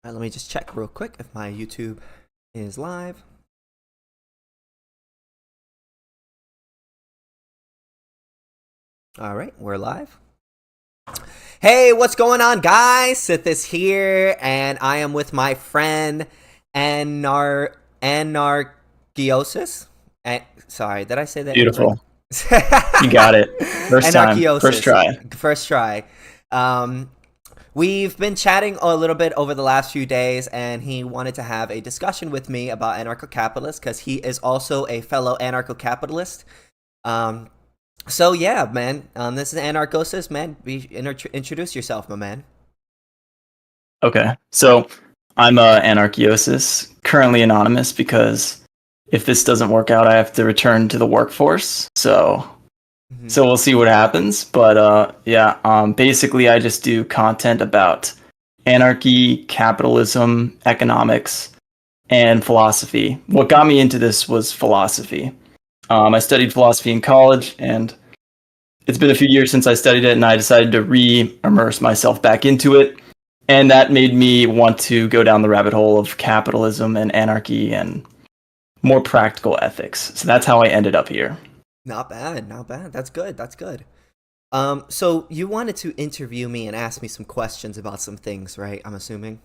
All right, let me just check real quick if my YouTube is live. All right, we're live. Hey, what's going on, guys? KingSithis here, and I am with my friend Anarcheosis. Sorry, did I say that? Beautiful. You got it. First time. First try. First try. We've been chatting a little bit over the last few days, and he wanted to have a discussion with me about anarcho-capitalist because he is also a fellow anarcho-capitalist. So yeah, man, this is Anarcheosis, man. Introduce yourself, my man. Okay, so I'm Anarcheosis, currently anonymous because if this doesn't work out, I have to return to the workforce. So we'll see what happens. But basically, I just do content about anarchy, capitalism, economics, and philosophy. What got me into this was philosophy. I studied philosophy in college, and it's been a few years since I studied it, and I decided to re-immerse myself back into it. And that made me want to go down the rabbit hole of capitalism and anarchy and more practical ethics. So that's how I ended up here. Not bad, not bad. That's good, that's good. So you wanted to interview me and ask me some questions about some things, right? I'm assuming?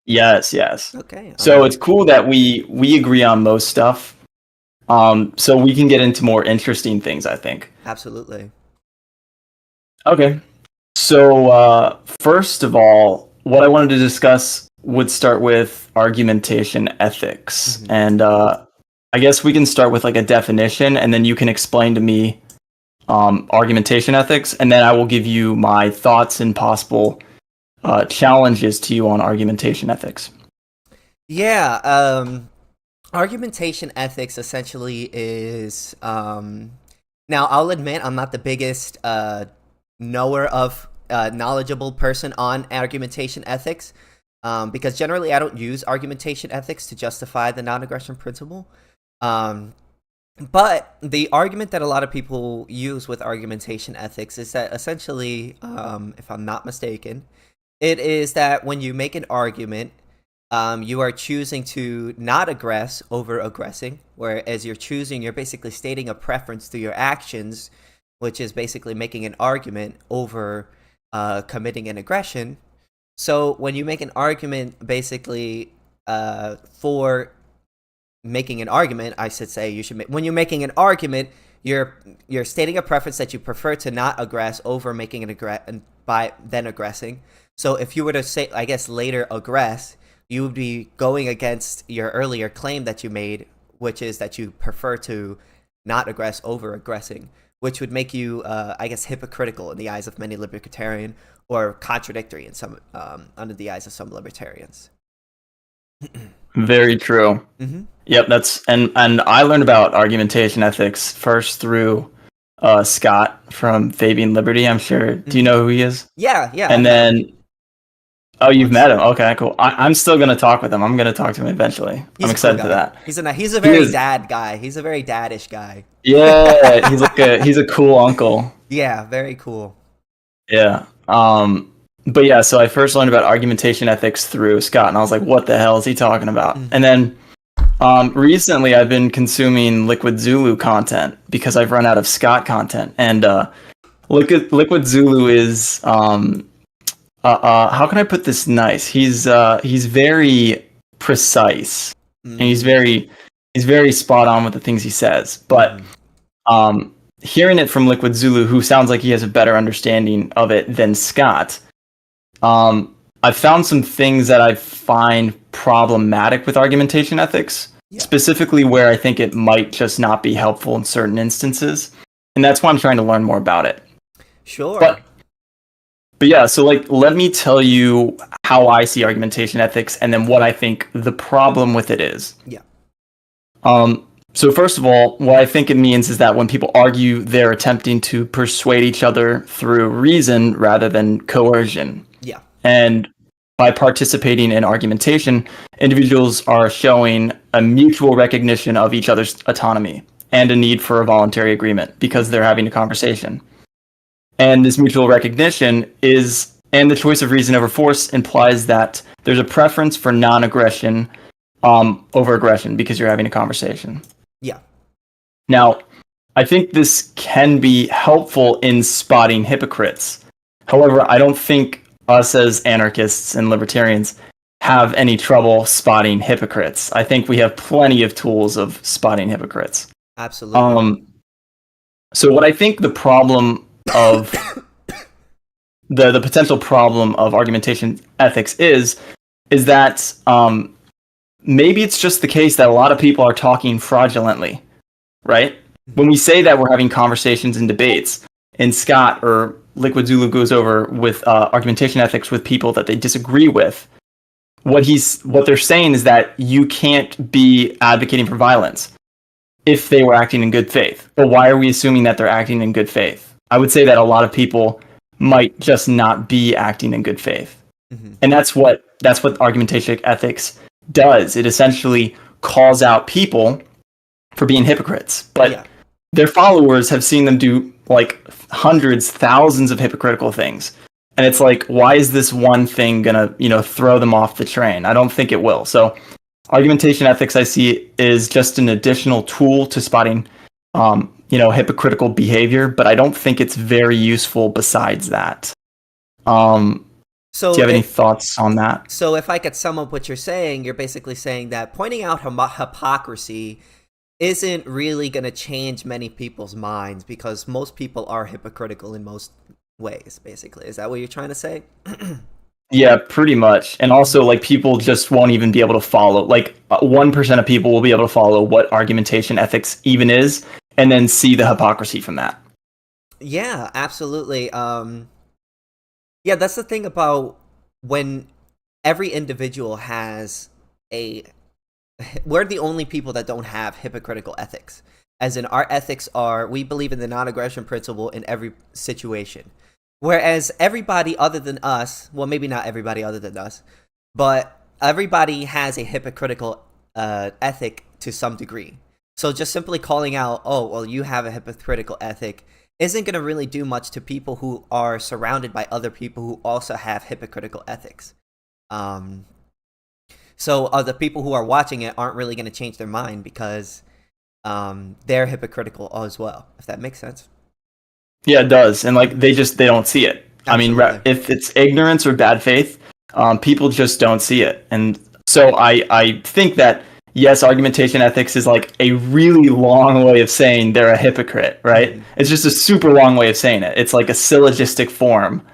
Yes. Okay. So it's cool that we agree on most stuff. So we can get into more interesting things, I think. Absolutely. Okay. So first of all, what I wanted to discuss would start with argumentation ethics. And I guess we can start with like a definition, and then you can explain to me argumentation ethics, and then I will give you my thoughts and possible challenges to you on argumentation ethics. Yeah, argumentation ethics essentially is, now I'll admit I'm not the biggest knower of knowledgeable person on argumentation ethics, because generally I don't use argumentation ethics to justify the non-aggression principle. But the argument that a lot of people use with argumentation ethics is that essentially, if I'm not mistaken, it is that when you make an argument, you are choosing to not aggress over aggressing, whereas you're basically stating a preference through your actions, which is basically making an argument over committing an aggression. So when you make an argument basically for making an argument, I should say when you're making an argument, you're stating a preference that you prefer to not aggress over making by then aggressing. So if you were to say, I guess, later aggress, you would be going against your earlier claim that you made, which is that you prefer to not aggress over aggressing, which would make you, I guess, hypocritical in the eyes of many libertarian, or contradictory in some, under the eyes of some libertarians. Very true. Yep, and I learned about argumentation ethics first through Scott from Fabian Liberty. I'm sure. Do you know who he is? Yeah. And then, you've met him. Okay, cool. I'm still gonna talk with him. I'm gonna talk to him eventually. I'm excited for that. He's a very dad guy. He's a very daddish guy. Yeah, he's a cool uncle. Yeah, very cool. Yeah. But yeah, so I first learned about argumentation ethics through Scott, and I was like, what the hell is he talking about? And then recently I've been consuming Liquid Zulu content because I've run out of Scott content. And Liquid Zulu is how can I put this nice? He's very precise, and he's very spot on with the things he says. But hearing it from Liquid Zulu, who sounds like he has a better understanding of it than Scott, I've found some things that I find problematic with argumentation ethics, specifically where I think it might just not be helpful in certain instances. And that's why I'm trying to learn more about it. Sure. But yeah, so let me tell you how I see argumentation ethics and then what I think the problem with it is. Yeah. So first of all, what I think it means is that when people argue, they're attempting to persuade each other through reason rather than coercion. Yeah. And by participating in argumentation, individuals are showing a mutual recognition of each other's autonomy and a need for a voluntary agreement because they're having a conversation. And this mutual recognition is and the choice of reason over force implies that there's a preference for non-aggression over aggression because you're having a conversation. Yeah. Now, I think this can be helpful in spotting hypocrites. However, I don't think us as anarchists and libertarians have any trouble spotting hypocrites. I think we have plenty of tools of spotting hypocrites. Absolutely. So what I think the problem of the potential problem of argumentation ethics is that maybe it's just the case that a lot of people are talking fraudulently, right? When we say that we're having conversations and debates, and Scott or Liquid Zulu goes over with argumentation ethics with people that they disagree with, what they're saying is that you can't be advocating for violence if they were acting in good faith. But why are we assuming that they're acting in good faith? I would say that a lot of people might just not be acting in good faith. Mm-hmm. And that's what argumentation ethics does. It essentially calls out people for being hypocrites. But their followers have seen them do like hundreds, thousands of hypocritical things. And it's like, why is this one thing gonna, throw them off the train? I don't think it will. So argumentation ethics, I see, is just an additional tool to spotting, hypocritical behavior, but I don't think it's very useful besides that. So do you have any thoughts on that? So if I could sum up what you're saying, you're basically saying that pointing out hypocrisy isn't really going to change many people's minds because most people are hypocritical in most ways, basically. Is that what you're trying to say? Yeah, pretty much. And also, like, people just won't even be able to follow. Like, 1% of people will be able to follow what argumentation ethics even is and then see the hypocrisy from that. Yeah, absolutely. Yeah, that's the thing about when every individual has we're the only people that don't have hypocritical ethics. As in, our ethics are, we believe in the non-aggression principle in every situation. Whereas everybody other than us, well, maybe not everybody other than us, but everybody has a hypocritical ethic to some degree. So just simply calling out, oh, well, you have a hypocritical ethic isn't going to really do much to people who are surrounded by other people who also have hypocritical ethics. So the people who are watching it aren't really going to change their mind because they're hypocritical as well, if that makes sense. Yeah, it does. And like they don't see it. Absolutely. I mean, if it's ignorance or bad faith, people just don't see it. And so I think that, yes, argumentation ethics is like a really long way of saying they're a hypocrite, right? Mm-hmm. It's just a super long way of saying it. It's like a syllogistic form.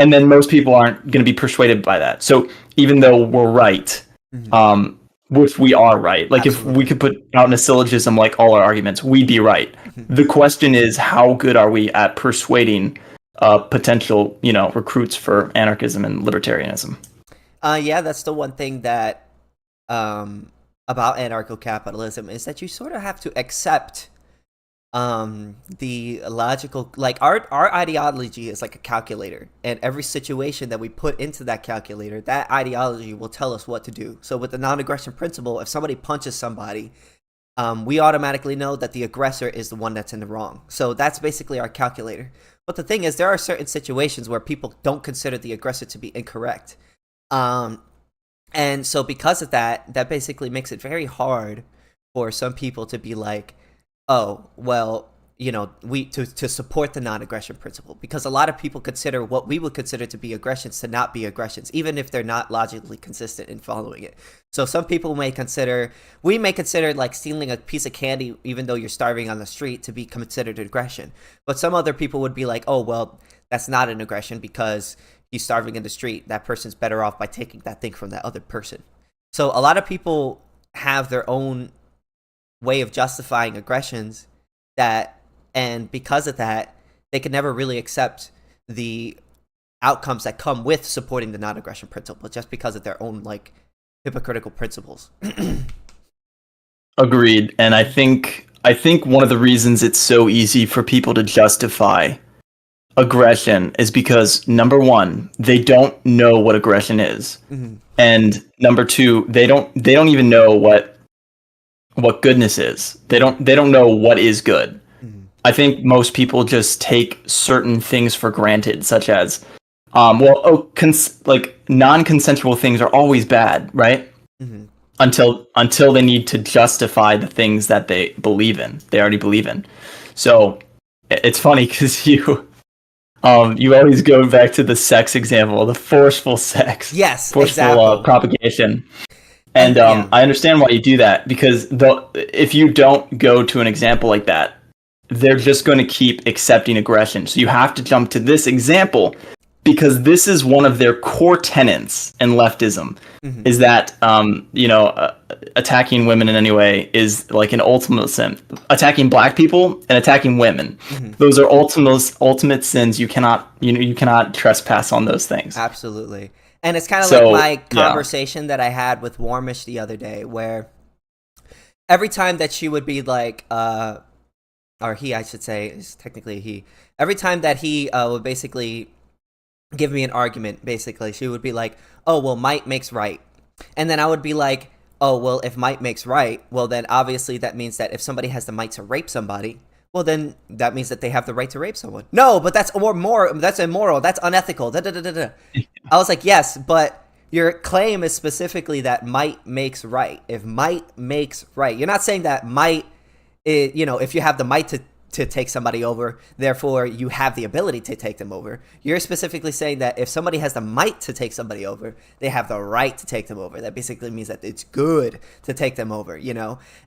And then most people aren't going to be persuaded by that. So even though we're right, mm-hmm. Which we are right. Like Absolutely. If we could put out in a syllogism like all our arguments, we'd be right. Mm-hmm. The question is, how good are we at persuading potential, recruits for anarchism and libertarianism? Yeah, that's the one thing that about anarcho-capitalism is that you sort of have to accept the logical, like our ideology is like a calculator, and every situation that we put into that calculator, that ideology will tell us what to do. So with the non-aggression principle, if somebody punches somebody, we automatically know that the aggressor is the one that's in the wrong. So that's basically our calculator. But the thing is, there are certain situations where people don't consider the aggressor to be incorrect. And so because of that basically makes it very hard for some people to be like, oh, well, to support the non-aggression principle, because a lot of people consider what we would consider to be aggressions to not be aggressions, even if they're not logically consistent in following it. So some people may consider like stealing a piece of candy, even though you're starving on the street, to be considered aggression. But some other people would be like, oh, well, that's not an aggression because he's starving in the street. That person's better off by taking that thing from that other person. So a lot of people have their own way of justifying aggressions and because of that, they can never really accept the outcomes that come with supporting the non-aggression principle just because of their own like hypocritical principles. Agreed. And I think one of the reasons it's so easy for people to justify aggression is because, number one, they don't know what aggression is. Mm-hmm. And number two, they don't even know what goodness is. They don't know what is good. Mm-hmm. I think most people just take certain things for granted, such as Like non-consensual things are always bad, right? Mm-hmm. Until they need to justify the things that they believe in. They already believe in. So it's funny because you always go back to the sex example, the forceful sex, Yes, forceful example. propagation. And And yeah. I understand why you do that, because if you don't go to an example like that, they're just going to keep accepting aggression. So you have to jump to this example, because this is one of their core tenets in leftism, Mm-hmm. is that attacking women in any way is like an ultimate sin. Attacking black people and attacking women, Mm-hmm. those are ultimate sins. You cannot trespass on those things. Absolutely. And it's kind of like So my yeah. conversation that I had with Warmish the other day, where every time that she would be like, or he, I should say, is technically he. Every time that he would basically give me an argument, basically, she would be like, "Oh, well, might makes right," and then I would be like, "Oh, well, if might makes right, well, then obviously that means that if somebody has the might to rape somebody, well, then that means that they have the right to rape someone." No, but that's that's immoral. That's unethical. Da, da, da, da, da. I was like, yes, but your claim is specifically that might makes right. If might makes right, you're not saying that might, if you have the might to take somebody over, therefore you have the ability to take them over. You're specifically saying that if somebody has the might to take somebody over, they have the right to take them over. That basically means that it's good to take them over.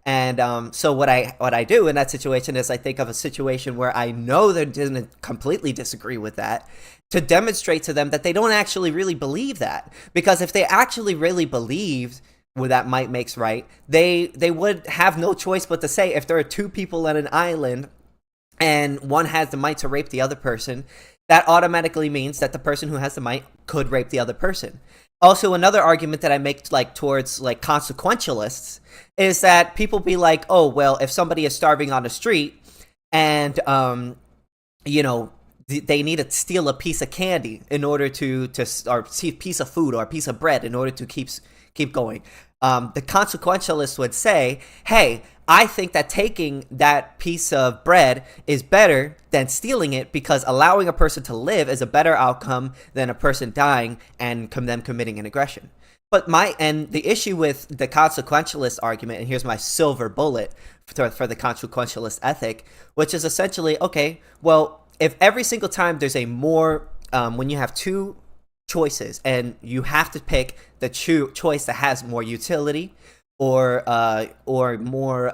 And so what I do in that situation is I think of a situation where I know they didn't completely disagree with that, to demonstrate to them that they don't actually really believe that. Because if they actually really believed where that might makes right, they would have no choice but to say, if there are two people on an island and one has the might to rape the other person, that automatically means that the person who has the might could rape the other person. Also, another argument that I make like towards like consequentialists is that people be like, oh, well, if somebody is starving on the street and you know they need to steal a piece of candy in order to or a piece of food or a piece of bread in order to keep going. The consequentialist would say, hey, I think that taking that piece of bread is better than stealing it, because allowing a person to live is a better outcome than a person dying and them committing an aggression. But the issue with the consequentialist argument, and here's my silver bullet for the consequentialist ethic, which is essentially, okay, well, if every single time there's when you have two choices and you have to pick the choice that has more utility or more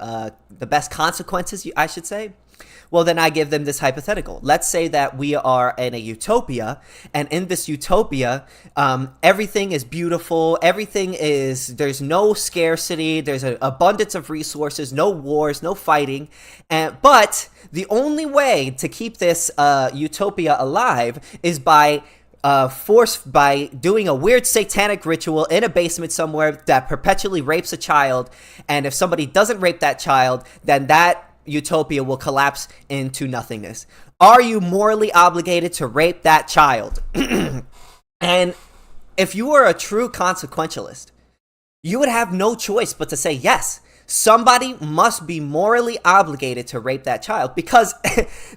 the best consequences, I should say, well, then I give them this hypothetical. Let's say that we are in a utopia, and in this utopia, everything is beautiful. There's no scarcity. There's an abundance of resources, no wars, no fighting. But the only way to keep this utopia alive is by doing a weird satanic ritual in a basement somewhere that perpetually rapes a child. And if somebody doesn't rape that child, then that utopia will collapse into nothingness. Are you morally obligated to rape that child? And if you were a true consequentialist, you would have no choice but to say, yes, somebody must be morally obligated to rape that child, because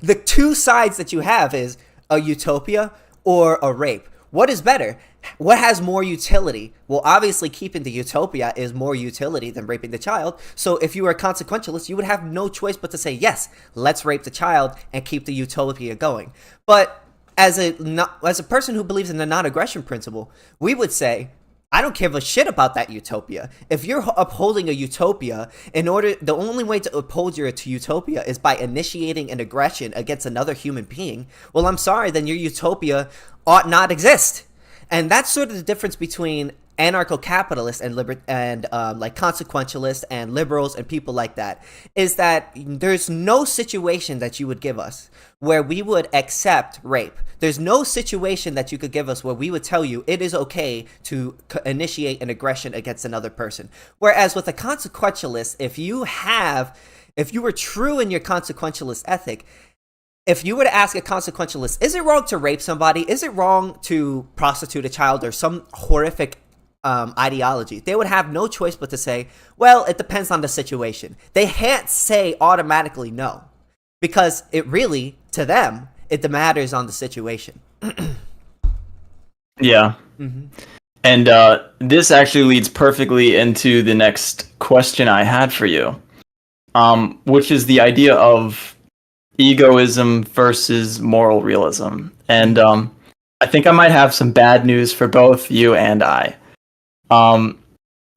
the two sides that you have is a utopia or a rape. What is better? What has more utility? Well, obviously keeping the utopia is more utility than raping the child. So if you were a consequentialist, you would have no choice but to say, yes, let's rape the child and keep the utopia going. But as a person who believes in the non-aggression principle, we would say, I don't give a shit about that utopia. If you're upholding a utopia, the only way to uphold your utopia is by initiating an aggression against another human being, well, I'm sorry, then your utopia ought not exist. And that's sort of the difference between anarcho-capitalists and like consequentialists and liberals and people like that, is that there's no situation that you would give us where we would accept rape. There's no situation that you could give us where we would tell you it is okay to initiate an aggression against another person. Whereas with a consequentialist, if you were true in your consequentialist ethic, if you were to ask a consequentialist, is it wrong to rape somebody? Is it wrong to prostitute a child, or some horrific ideology? They would have no choice but to say, well, it depends on the situation. They can't say automatically no, because it really, to them, it matters on the situation. Yeah. Hmm. And this actually leads perfectly into the next question I had for you, which is the idea of egoism versus moral realism. And Hmm. I think I might have some bad news for both you and I. Um,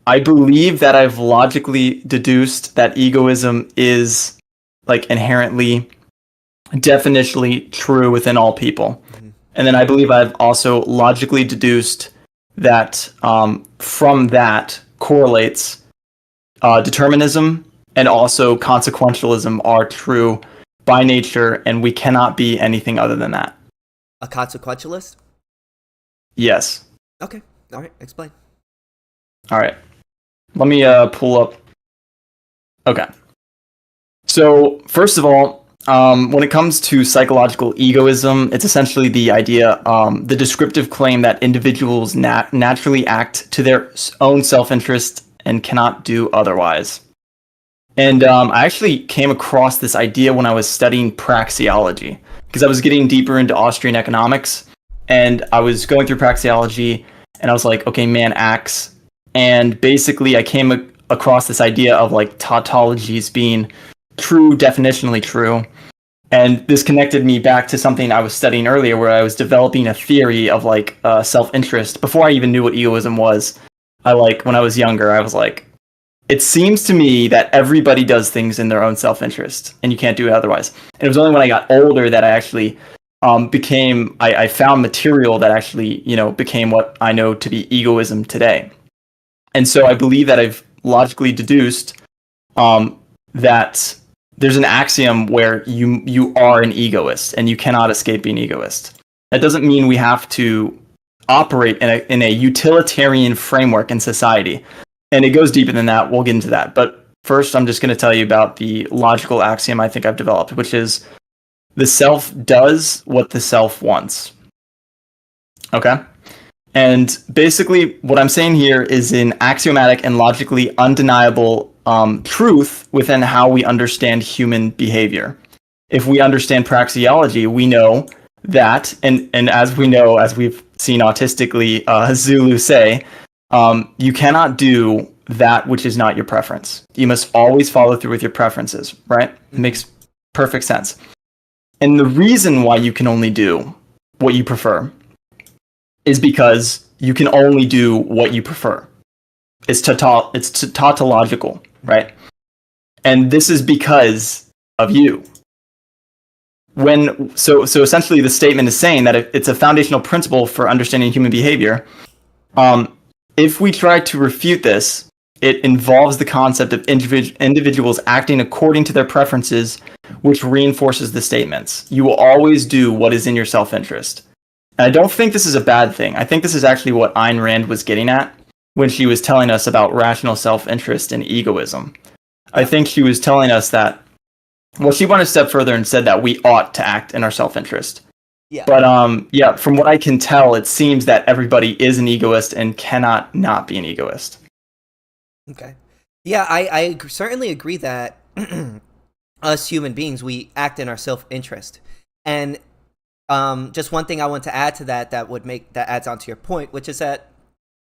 I believe that I've logically deduced that egoism is like inherently, definitionally true within all people. Hmm. And then I believe I've also logically deduced that from that correlates determinism and also consequentialism are true by nature, and we cannot be anything other than that. A consequentialist? Yes. Okay. All right. Explain. All right. Let me pull up. Okay. So, first of all, when it comes to psychological egoism, it's essentially the idea, the descriptive claim that individuals naturally act to their own self interest and cannot do otherwise. And I actually came across this idea when I was studying praxeology, because I was getting deeper into Austrian economics, and I was going through praxeology, and I was like, okay, man acts. And basically, I came across this idea of like tautologies being true, definitionally true. And this connected me back to something I was studying earlier, where I was developing a theory of like self-interest before I even knew what egoism was. When I was younger, I was like, it seems to me that everybody does things in their own self-interest, and you can't do it otherwise. And it was only when I got older that I actually I found material that actually, became what I know to be egoism today. And so I believe that I've logically deduced that there's an axiom where you are an egoist and you cannot escape being egoist. That doesn't mean we have to operate in a utilitarian framework in society. And it goes deeper than that. We'll get into that. But first, I'm just going to tell you about the logical axiom I think I've developed, which is the self does what the self wants. Okay? And basically, what I'm saying here is an axiomatic and logically undeniable truth within how we understand human behavior. If we understand praxeology, we know that, and as we know, as we've seen autistically Zulu say, you cannot do that which is not your preference. You must always follow through with your preferences, right? It makes perfect sense. And the reason why you can only do what you prefer is because you can only do what you prefer. It's tautological, right? And this is because of you. So essentially the statement is saying that it's a foundational principle for understanding human behavior. If we try to refute this, it involves the concept of individuals acting according to their preferences, which reinforces the statements. You will always do what is in your self-interest. And I don't think this is a bad thing. I think this is actually what Ayn Rand was getting at when she was telling us about rational self-interest and egoism. I think she was telling us that, well, she went a step further and said that we ought to act in our self-interest. Yeah. But from what I can tell, it seems that everybody is an egoist and cannot not be an egoist. Okay. Yeah, I certainly agree that us human beings, we act in our self-interest. And just one thing I want to add to that that adds on to your point, which is that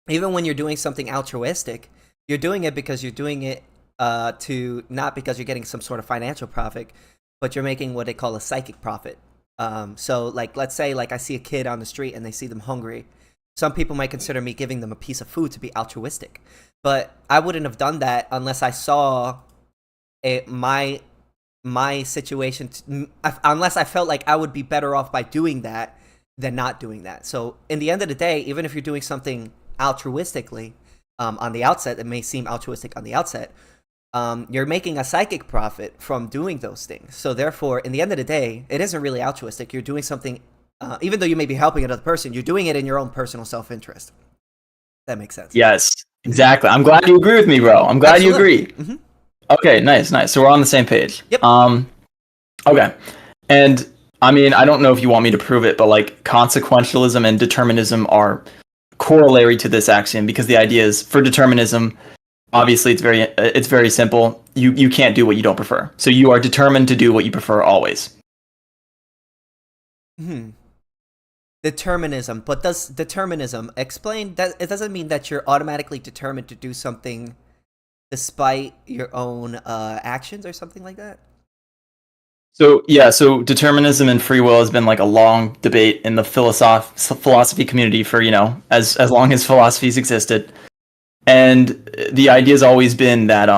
even when you're doing something altruistic, you're doing it because you're doing it to not because you're getting some sort of financial profit, but you're making what they call a psychic profit. So like, let's say like I see a kid on the street and they see them hungry. Some people might consider me giving them a piece of food to be altruistic, but I wouldn't have done that unless I saw my situation, unless I felt like I would be better off by doing that than not doing that. So in the end of the day, even if you're doing something altruistically on the outset, it may seem altruistic on the outset, you're making a psychic profit from doing those things. So therefore, in the end of the day, it isn't really altruistic. You're doing something, even though you may be helping another person, you're doing it in your own personal self-interest. That makes sense. Yes, exactly. I'm glad you agree with me, bro. I'm glad Absolutely. you agree. Okay, nice. So we're on the same page. Yep. Okay. And I mean, I don't know if you want me to prove it, but like consequentialism and determinism are corollary to this axiom, because the idea is for determinism, obviously it's very simple. You can't do what you don't prefer. So you are determined to do what you prefer always. Determinism, but does determinism explain that it doesn't mean that you're automatically determined to do something despite your own actions or something like that? So yeah, so determinism and free will has been like a long debate in the philosophy community for, as long as philosophy's existed. And the idea has always been that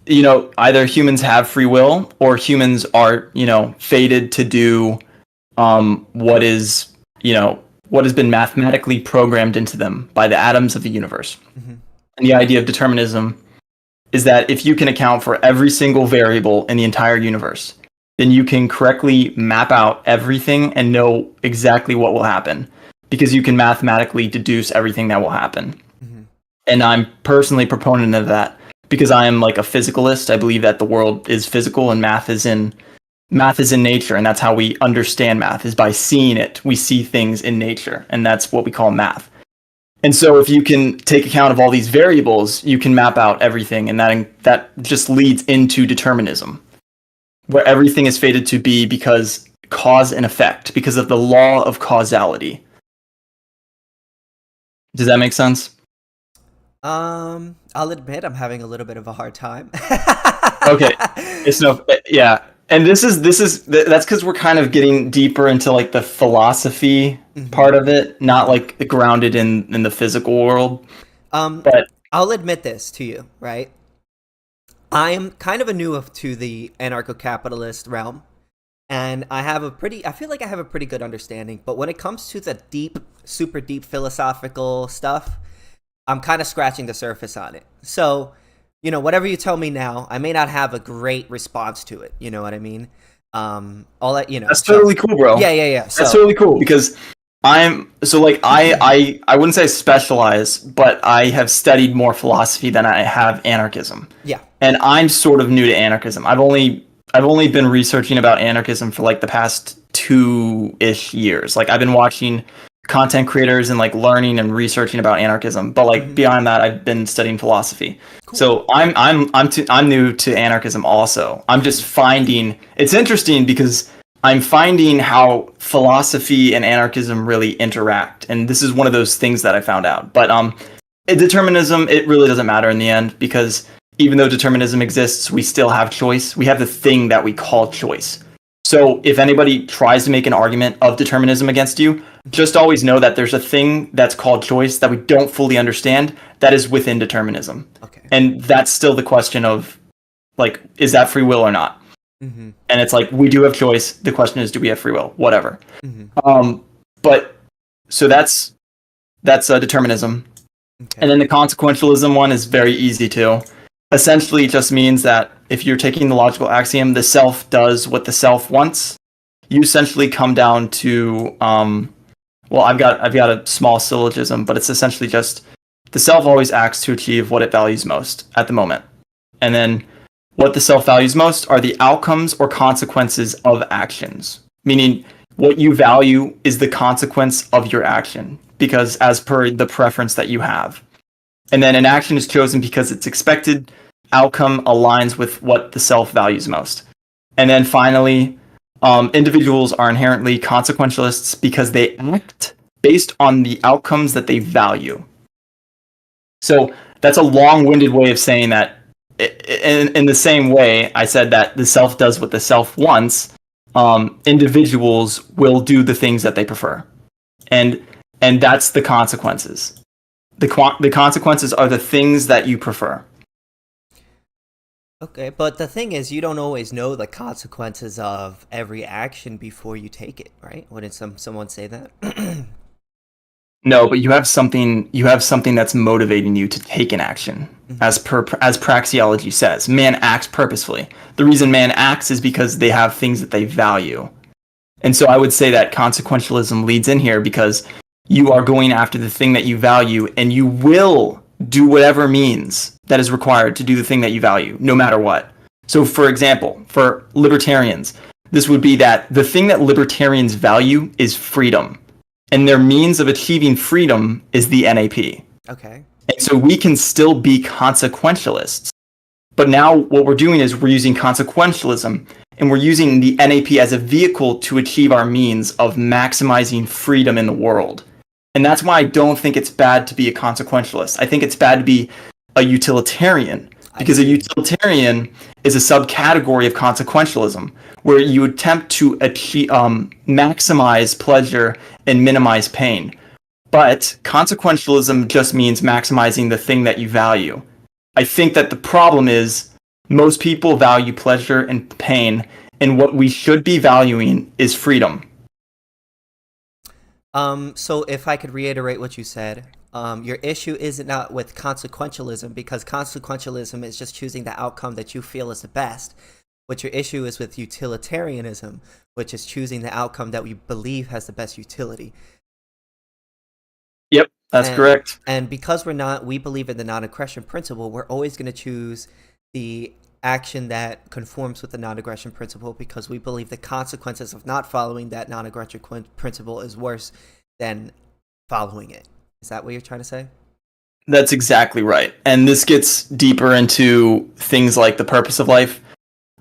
either humans have free will or humans are, fated to do what is, what has been mathematically programmed into them by the atoms of the universe. Mm-hmm. And the idea of determinism is that if you can account for every single variable in the entire universe, then you can correctly map out everything and know exactly what will happen, because you can mathematically deduce everything that will happen. Mm-hmm. And I'm personally a proponent of that because I am like a physicalist. I believe that the world is physical and math is in nature, and that's how we understand math, is by seeing it. We see things in nature, and that's what we call math. And so if you can take account of all these variables, you can map out everything, and that just leads into determinism, where everything is fated to be because cause and effect, because of the law of causality. Does that make sense? I'll admit I'm having a little bit of a hard time. Okay. Yeah. And that's because we're kind of getting deeper into like the philosophy part of it, not like grounded in the physical world. But I'll admit this to you, right? I'm kind of a new to the anarcho-capitalist realm, and I feel like I have a pretty good understanding, but when it comes to the super deep philosophical stuff, I'm kind of scratching the surface on it. So, whatever you tell me now, I may not have a great response to it. You know what I mean? All that, That's totally cool, bro. Yeah. So, that's totally cool because I wouldn't say specialize, but I have studied more philosophy than I have anarchism. Yeah. And I'm sort of new to anarchism. I've only been researching about anarchism for like the past 2-ish years. Like I've been watching content creators and like learning and researching about anarchism, but like beyond that, I've been studying philosophy. Cool. So I'm new to anarchism also. I'm just finding it's interesting because I'm finding how philosophy and anarchism really interact, and this is one of those things that I found out. But determinism, it really doesn't matter in the end, because even though determinism exists, we still have choice. We have the thing that we call choice. So if anybody tries to make an argument of determinism against you, just always know that there's a thing that's called choice that we don't fully understand that is within determinism. Okay. And that's still the question of, like, is that free will or not? Mm-hmm. And it's like, we do have choice. The question is, do we have free will? Whatever. Mm-hmm. But so that's determinism. Okay. And then the consequentialism one is very easy too. Essentially, it just means that if you're taking the logical axiom, the self does what the self wants, you essentially come down to, I've got a small syllogism, but it's essentially just the self always acts to achieve what it values most at the moment. And then what the self values most are the outcomes or consequences of actions, meaning what you value is the consequence of your action, because as per the preference that you have. And then an action is chosen because its expected outcome aligns with what the self values most. And then finally, individuals are inherently consequentialists because they act based on the outcomes that they value. So that's a long-winded way of saying that in the same way I said that the self does what the self wants, individuals will do the things that they prefer. And that's the consequences. The consequences are the things that you prefer. Okay, but the thing is, you don't always know the consequences of every action before you take it, right? Wouldn't someone say that? No, but you have something that's motivating you to take an action. As praxeology says, man acts purposefully. The reason man acts is because they have things that they value. And so I would say that consequentialism leads in here because you are going after the thing that you value, and you will do whatever means that is required to do the thing that you value, no matter what. So, for example, for libertarians, this would be that the thing that libertarians value is freedom, and their means of achieving freedom is the NAP. Okay. And so we can still be consequentialists. But now what we're doing is we're using consequentialism and we're using the NAP as a vehicle to achieve our means of maximizing freedom in the world. And that's why I don't think it's bad to be a consequentialist. I think it's bad to be a utilitarian, because a utilitarian is a subcategory of consequentialism, where you attempt to achieve, maximize pleasure and minimize pain. But consequentialism just means maximizing the thing that you value. I think that the problem is most people value pleasure and pain, and what we should be valuing is freedom. So if I could reiterate what you said, your issue is not with consequentialism, because consequentialism is just choosing the outcome that you feel is the best. What your issue is with utilitarianism, which is choosing the outcome that we believe has the best utility. Yep, that's correct. And because we believe in the non-aggression principle, we're always going to choose the action that conforms with the non-aggression principle, because we believe the consequences of not following that non-aggression principle is worse than following it. Is that what you're trying to say? That's exactly right. And this gets deeper into things like the purpose of life.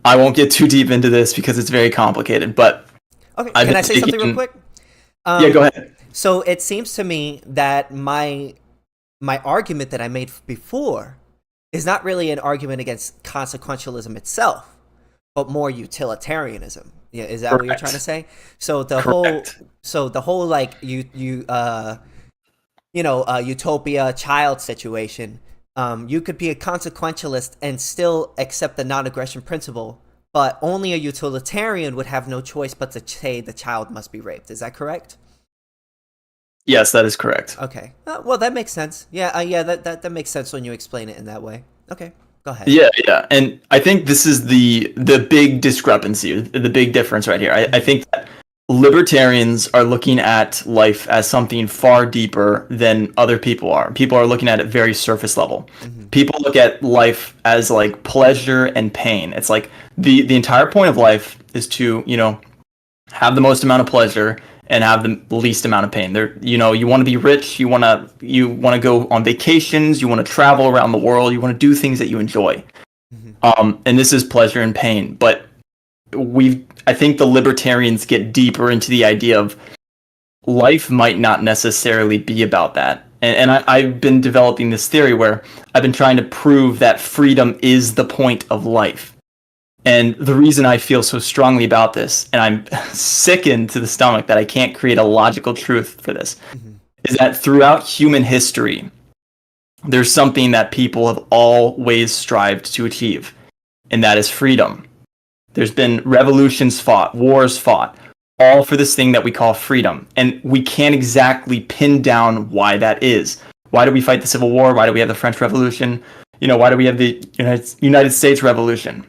I won't get too deep into this because it's very complicated, but okay, can I say something real quick? Yeah, go ahead. So it seems to me that my argument that I made before is not really an argument against consequentialism itself, but more utilitarianism. Yeah, is that what you're trying to say? So the whole like utopia child situation. You could be a consequentialist and still accept the non-aggression principle, but only a utilitarian would have no choice but to say the child must be raped. Is that correct? Yes, that is correct. Okay. Well, that makes sense. Yeah, that makes sense when you explain it in that way. Okay, go ahead. Yeah. And I think this is the big discrepancy, the big difference right here. I think that libertarians are looking at life as something far deeper than other people are. People are looking at it very surface level. Mm-hmm. People look at life as like pleasure and pain. It's like the entire point of life is to, have the most amount of pleasure and have the least amount of pain. You want to be rich, you want to go on vacations, you want to travel around the world, you want to do things that you enjoy. Mm-hmm. And this is pleasure and pain. But I think the libertarians get deeper into the idea of life might not necessarily be about that. And I've been developing this theory where I've been trying to prove that freedom is the point of life. And the reason I feel so strongly about this, and I'm sickened to the stomach that I can't create a logical truth for this, mm-hmm. is that throughout human history, there's something that people have always strived to achieve, and that is freedom. There's been revolutions fought, wars fought, all for this thing that we call freedom. And we can't exactly pin down why that is. Why do we fight the Civil War? Why do we have the French Revolution? Why do we have the United States Revolution?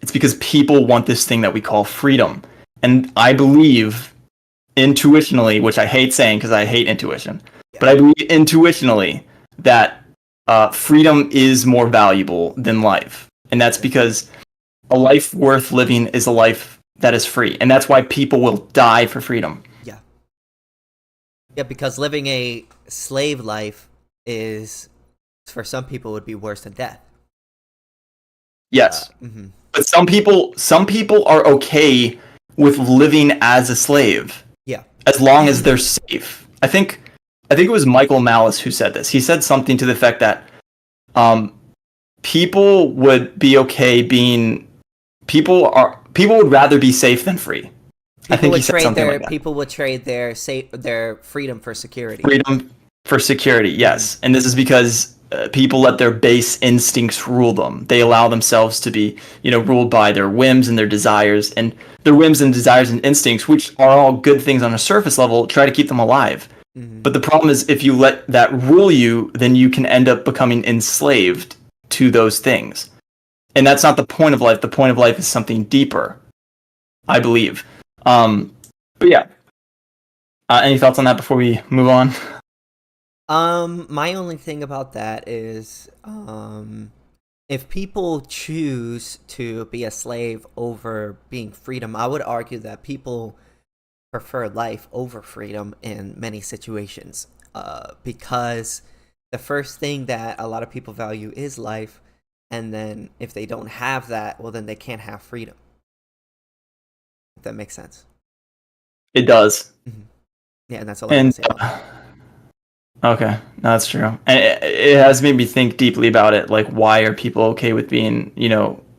It's because people want this thing that we call freedom. And I believe intuitionally, which I hate saying because I hate intuition, but I believe intuitionally that freedom is more valuable than life. And that's because a life worth living is a life that is free. And that's why people will die for freedom. Yeah. Yeah, because living a slave life is, for some people, would be worse than death. Yes. Mm-hmm. But some people are okay with living as a slave. Yeah. As long as they're safe. I think it was Michael Malice who said this. He said something to the effect that people would be okay being people would rather be safe than free. I think he said something like that. People would trade their freedom for security. Freedom for security, yes. And this is because people let their base instincts rule them. They allow themselves to be, ruled by their whims and their desires, and their whims and desires and instincts, which are all good things on a surface level, try to keep them alive. Mm-hmm. But the problem is, if you let that rule you, then you can end up becoming enslaved to those things. And that's not the point of life. The point of life is something deeper, I believe. But yeah. Any thoughts on that before we move on? My only thing about that is, if people choose to be a slave over being freedom, I would argue that people prefer life over freedom in many situations. Because the first thing that a lot of people value is life, and then if they don't have that, well, then they can't have freedom. If that makes sense. It does. Mm-hmm. Yeah, and that's all I want And to say about that. okay, no, that's true. And it has made me think deeply about it. Like, why are people okay with being,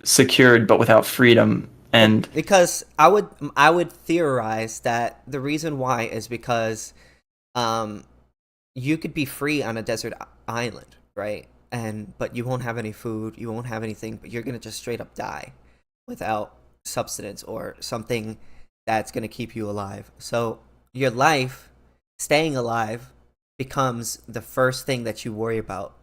secured but without freedom? And Because I would theorize that the reason why is because um you could be free on a desert island, right? But you won't have any food, you won't have anything, but you're gonna just straight up die without substance or something that's gonna keep you alive. So your life, staying alive, becomes the first thing that you worry about,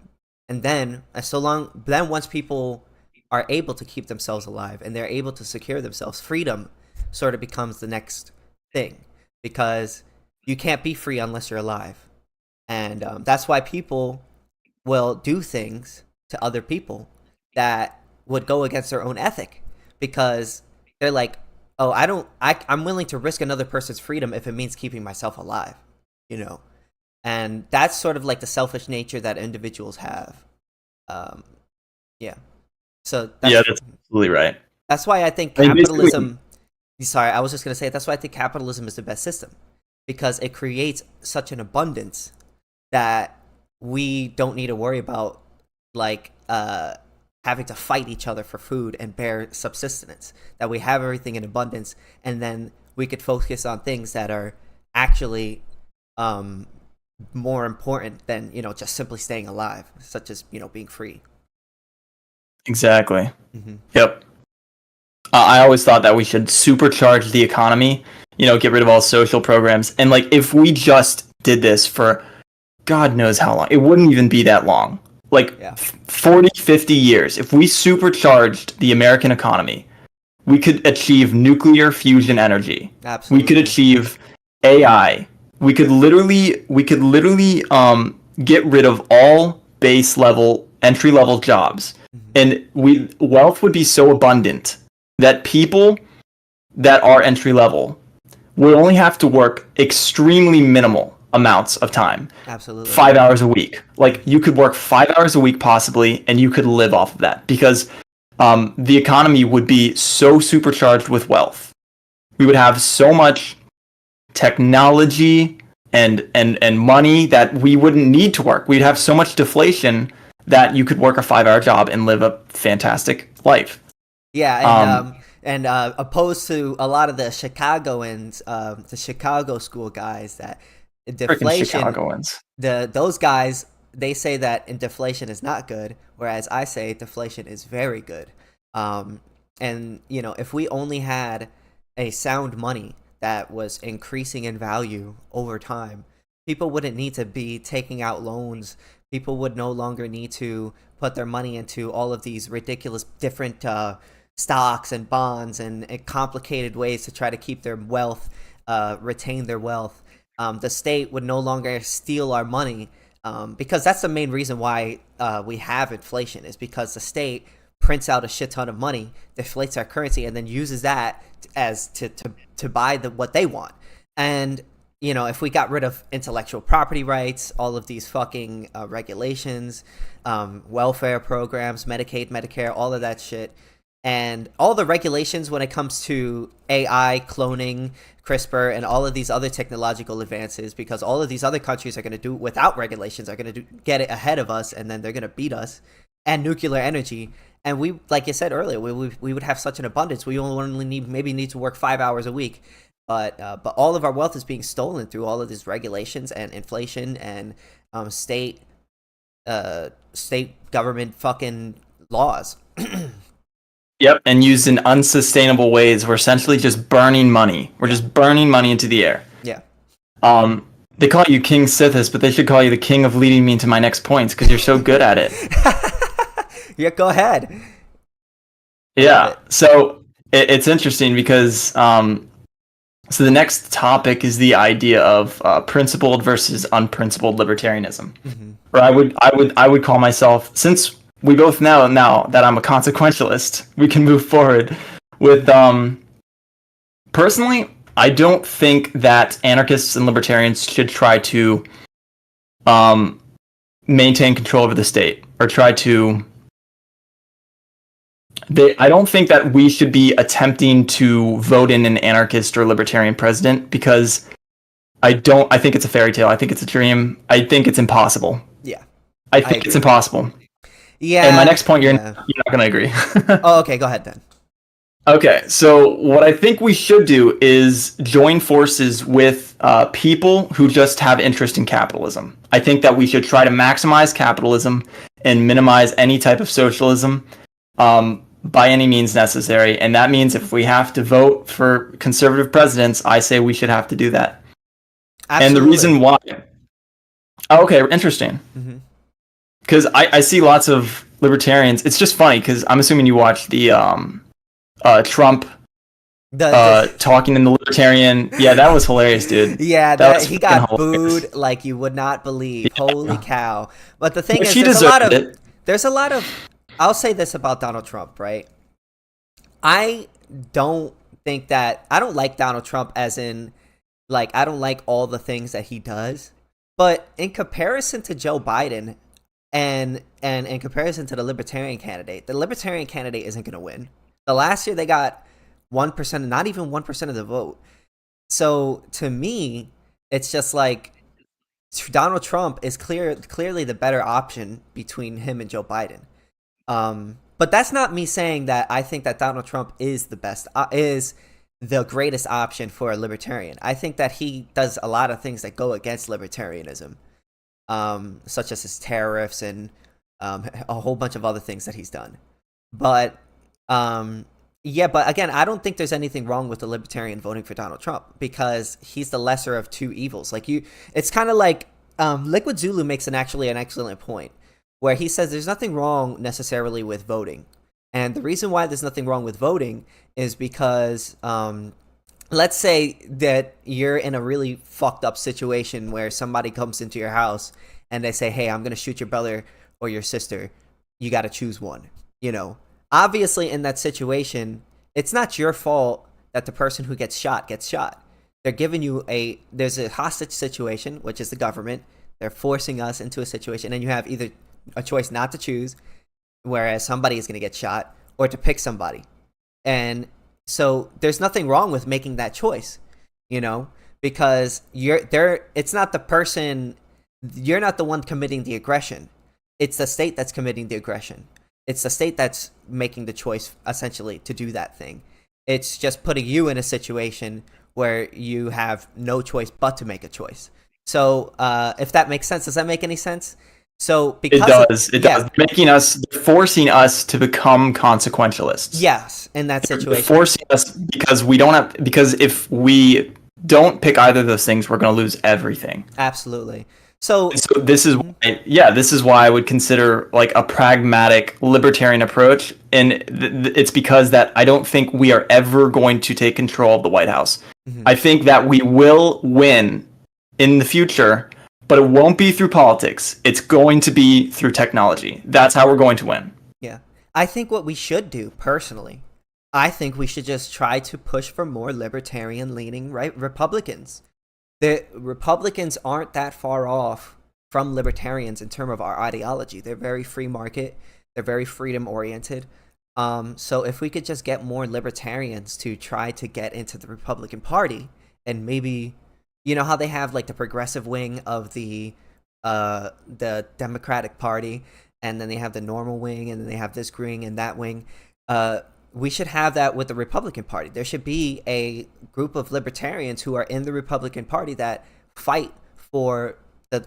and then once people are able to keep themselves alive and they're able to secure themselves, freedom sort of becomes the next thing, because you can't be free unless you're alive. And that's why people will do things to other people that would go against their own ethic, because they're like, oh, I'm willing to risk another person's freedom if it means keeping myself alive, you know. And that's sort of like the selfish nature that individuals have. um, yeah, so yeah, that's absolutely right. that's why I think I mean, basically, capitalism, sorry, I was just going to say, that's why I think capitalism is the best system, because it creates such an abundance that we don't need to worry about, like, having to fight each other for food and bare subsistence. That we have everything in abundance, and then we could focus on things that are actually um, more important than just simply staying alive, such as being free. exactly. Hmm. Yep. I always thought that we should supercharge the economy, get rid of all social programs. And like, if we just did this for God knows how long, it wouldn't even be that long. Like Yeah, 40, 50 years. If we supercharged the American economy, we could achieve nuclear fusion energy. We could absolutely. achieve AI. We could literally get rid of all base level, entry level jobs. Hmm. And wealth would be so abundant that people that are entry level would only have to work extremely minimal amounts of time. Absolutely. 5 hours a week. Like, you could work 5 hours a week possibly, and you could live off of that, because the economy would be so supercharged with wealth. We would have so much technology and money that we wouldn't need to work. We'd have so much deflation that you could work a 5 hour job and live a fantastic life. Yeah, Um, and opposed to a lot of the Chicagoans, the Chicago school guys, that Freaking deflation, Chicagoans. those guys, they say that deflation is not good, whereas I say deflation is very good. And if we only had a sound money that was increasing in value over time, people wouldn't need to be taking out loans. People would no longer need to put their money into all of these ridiculous different stocks and bonds and complicated ways to try to keep their wealth, retain their wealth. The state would no longer steal our money, because that's the main reason why we have inflation, is because the state prints out a shit ton of money, deflates our currency, and then uses that as to buy what they want. And if we got rid of intellectual property rights, all of these fucking regulations, welfare programs, Medicaid, Medicare, all of that shit, and all the regulations when it comes to AI, cloning, CRISPR, and all of these other technological advances, because all of these other countries are going to do without regulations, are going to get it ahead of us, and then they're going to beat us. And nuclear energy, and we, like you said earlier, we would have such an abundance. We only need to work 5 hours a week, but all of our wealth is being stolen through all of these regulations and inflation and state government fucking laws. Yep, and used in unsustainable ways. We're essentially just burning money. We're just burning money into the air. Yeah. They call you KingSithis, but they should call you the king of leading me into my next points, because you're so good at it. Yeah, go ahead. Yeah, so it's interesting because so the next topic is the idea of principled versus unprincipled libertarianism. Mm-hmm. Or I would call myself, since we both know now that I'm a consequentialist, we can move forward with personally, I don't think that anarchists and libertarians should try to maintain control over the state, or try to I don't think that we should be attempting to vote in an anarchist or libertarian president, because I think it's a fairy tale. I think it's a dream. I think it's impossible. Yeah. I think it's impossible. Yeah. And my next point, you're not going to agree. Oh, okay. Go ahead then. Okay, so what I think we should do is join forces with people who just have interest in capitalism. I think that we should try to maximize capitalism and minimize any type of socialism by any means necessary. And that means if we have to vote for conservative presidents, I say we should have to do that. Absolutely. And the reason why... Oh, okay, interesting. Because I see lots of libertarians. It's just funny because I'm assuming you watch the... Trump talking in the libertarian. Yeah, that was hilarious, dude. Yeah, he got booed like you would not believe. Yeah. Holy cow. But the thing is, there's a lot of, I'll say this about Donald Trump, right? I don't like Donald Trump as in, like, I don't like all the things that he does. But in comparison to Joe Biden and in comparison to the libertarian candidate isn't going to win. The last year they got 1%, not even 1% of the vote. So to me, it's just like Donald Trump is clearly the better option between him and Joe Biden. But that's not me saying that I think that Donald Trump is the best, is the greatest option for a libertarian. I think that he does a lot of things that go against libertarianism, such as his tariffs and a whole bunch of other things that he's done. But yeah, but again, I don't think there's anything wrong with the libertarian voting for Donald Trump because he's the lesser of two evils. Like it's kind of like Liquid Zulu makes an excellent point where he says there's nothing wrong necessarily with voting. And the reason why there's nothing wrong with voting is because let's say that you're in a really fucked up situation where somebody comes into your house and they say, hey, I'm going to shoot your brother or your sister. You got to choose one, you know. Obviously, in that situation, it's not your fault that the person who gets shot gets shot. They're giving you there's a hostage situation, which is the government. They're forcing us into a situation, and you have either a choice not to choose, whereas somebody is going to get shot, or to pick somebody. And so there's nothing wrong with making that choice, you know, because it's not the person, you're not the one committing the aggression. It's the state that's committing the aggression. It's the state that's making the choice, essentially, to do that thing. It's just putting you in a situation where you have no choice but to make a choice. So, if that makes sense, does that make any sense? So, because it does, forcing us to become consequentialists. Yes, in that situation, forcing us because if we don't pick either of those things, we're going to lose everything. Absolutely. So this is why I would consider like a pragmatic libertarian approach, and it's because that I don't think we are ever going to take control of the White House. I think that we will win in the future, but it won't be through politics. It's going to be through technology. That's how we're going to win. Yeah. I think what we should do, personally, I think we should just try to push for more libertarian-leaning Republicans. The Republicans aren't that far off from libertarians in terms of our ideology. They're very free market. They're very freedom oriented. So if we could just get more libertarians to try to get into the Republican Party, and maybe, you know how they have like the progressive wing of the Democratic Party, and then they have the normal wing, and then they have this wing and that wing. We should have that with the Republican Party. There should be a group of libertarians who are in the Republican Party that fight for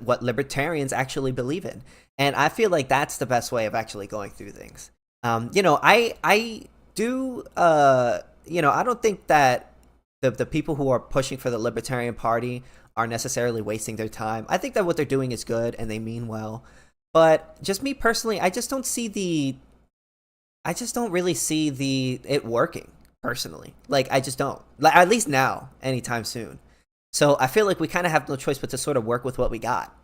what libertarians actually believe in. And I feel like that's the best way of actually going through things. You know, I don't think that the people who are pushing for the Libertarian Party are necessarily wasting their time. I think that what they're doing is good and they mean well. But just me personally, I just don't really see it working, personally. Like, I just don't. Like, at least now, anytime soon. So I feel like we kind of have no choice but to sort of work with what we got,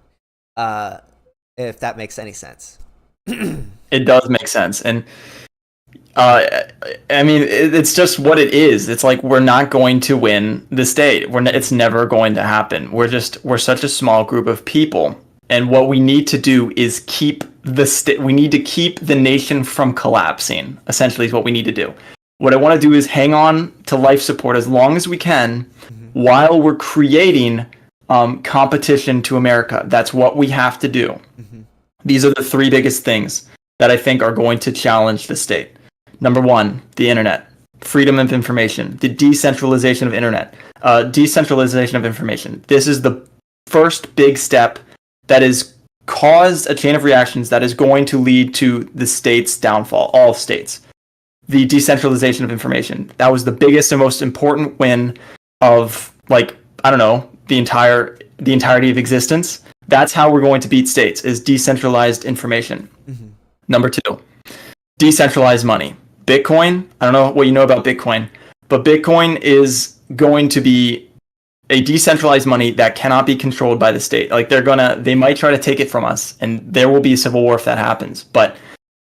if that makes any sense. It does make sense. And, I mean, it's just what it is. It's like we're not going to win the state. It's never going to happen. We're such a small group of people. And what we need to do is keep we need to keep the nation from collapsing. Essentially, is what we need to do. What I want to do is hang on to life support as long as we can, while we're creating competition to America. That's what we have to do. These are the three biggest things that I think are going to challenge the state. Number one, the internet, freedom of information, the decentralization of internet, decentralization of information. This is the first big step that has caused a chain of reactions that is going to lead to the state's downfall, all states. The decentralization of information. That was the biggest and most important win of, like, I don't know, the entirety of existence. That's how we're going to beat states, is decentralized information. Number two, decentralized money. Bitcoin, I don't know what you know about Bitcoin, but Bitcoin is going to be a decentralized money that cannot be controlled by the state. Like, they might try to take it from us, and there will be a civil war if that happens. But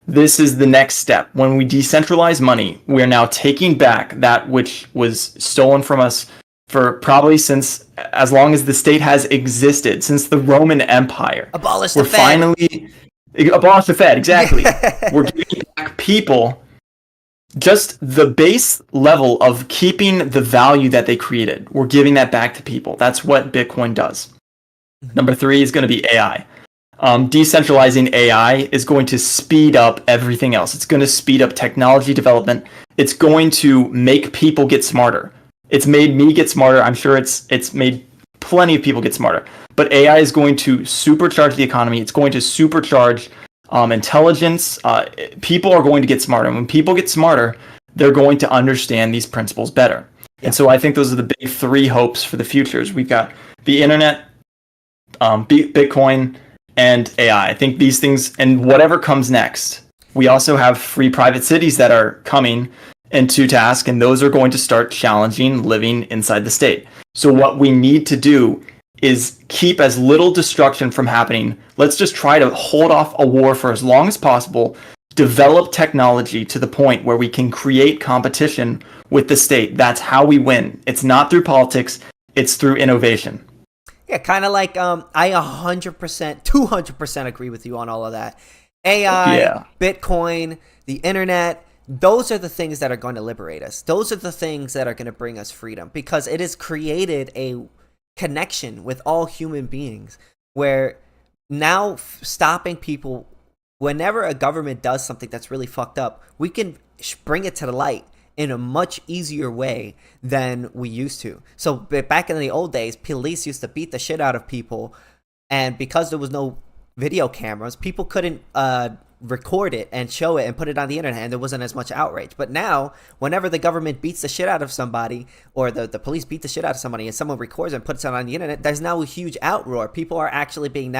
this is the next step. When we decentralize money, we are now taking back that which was stolen from us for probably since as long as the state has existed, since the Roman Empire. Abolish the Fed. Abolish the Fed, exactly. We're giving back people just the base level of keeping the value that they created. We're giving that back to people. That's what Bitcoin does. Number three is going to be AI. Decentralizing AI is going to speed up everything else. It's going to speed up technology development. It's going to make people get smarter. It's made me get smarter. I'm sure it's made plenty of people get smarter. But AI is going to supercharge the economy. It's going to supercharge intelligence. People are going to get smarter. And when people get smarter, they're going to understand these principles better. And so I think those are the big three hopes for the futures. We've got the internet, Bitcoin, and AI. I think these things, and whatever comes next. We also have free private cities that are coming into task, and those are going to start challenging living inside the state. So what we need to do is keep as little destruction from happening. Let's just try to hold off a war for as long as possible, develop technology to the point where we can create competition with the state. That's how we win. It's not through politics, it's through innovation. Yeah, kind of like I 100%, 200% agree with you on all of that. AI, Bitcoin, the internet, those are the things that are going to liberate us. Those are the things that are going to bring us freedom, because it has created a connection with all human beings where now stopping people, whenever a government does something that's really fucked up, we can bring it to the light in a much easier way than we used to. So back in the old days, police used to beat the shit out of people, and because there was no video cameras, people couldn't record it and show it and put it on the internet, and there wasn't as much outrage. But now, whenever the government beats the shit out of somebody, or the police beat the shit out of somebody, and someone records it and puts it on the internet, there's now a huge outroar. People are actually being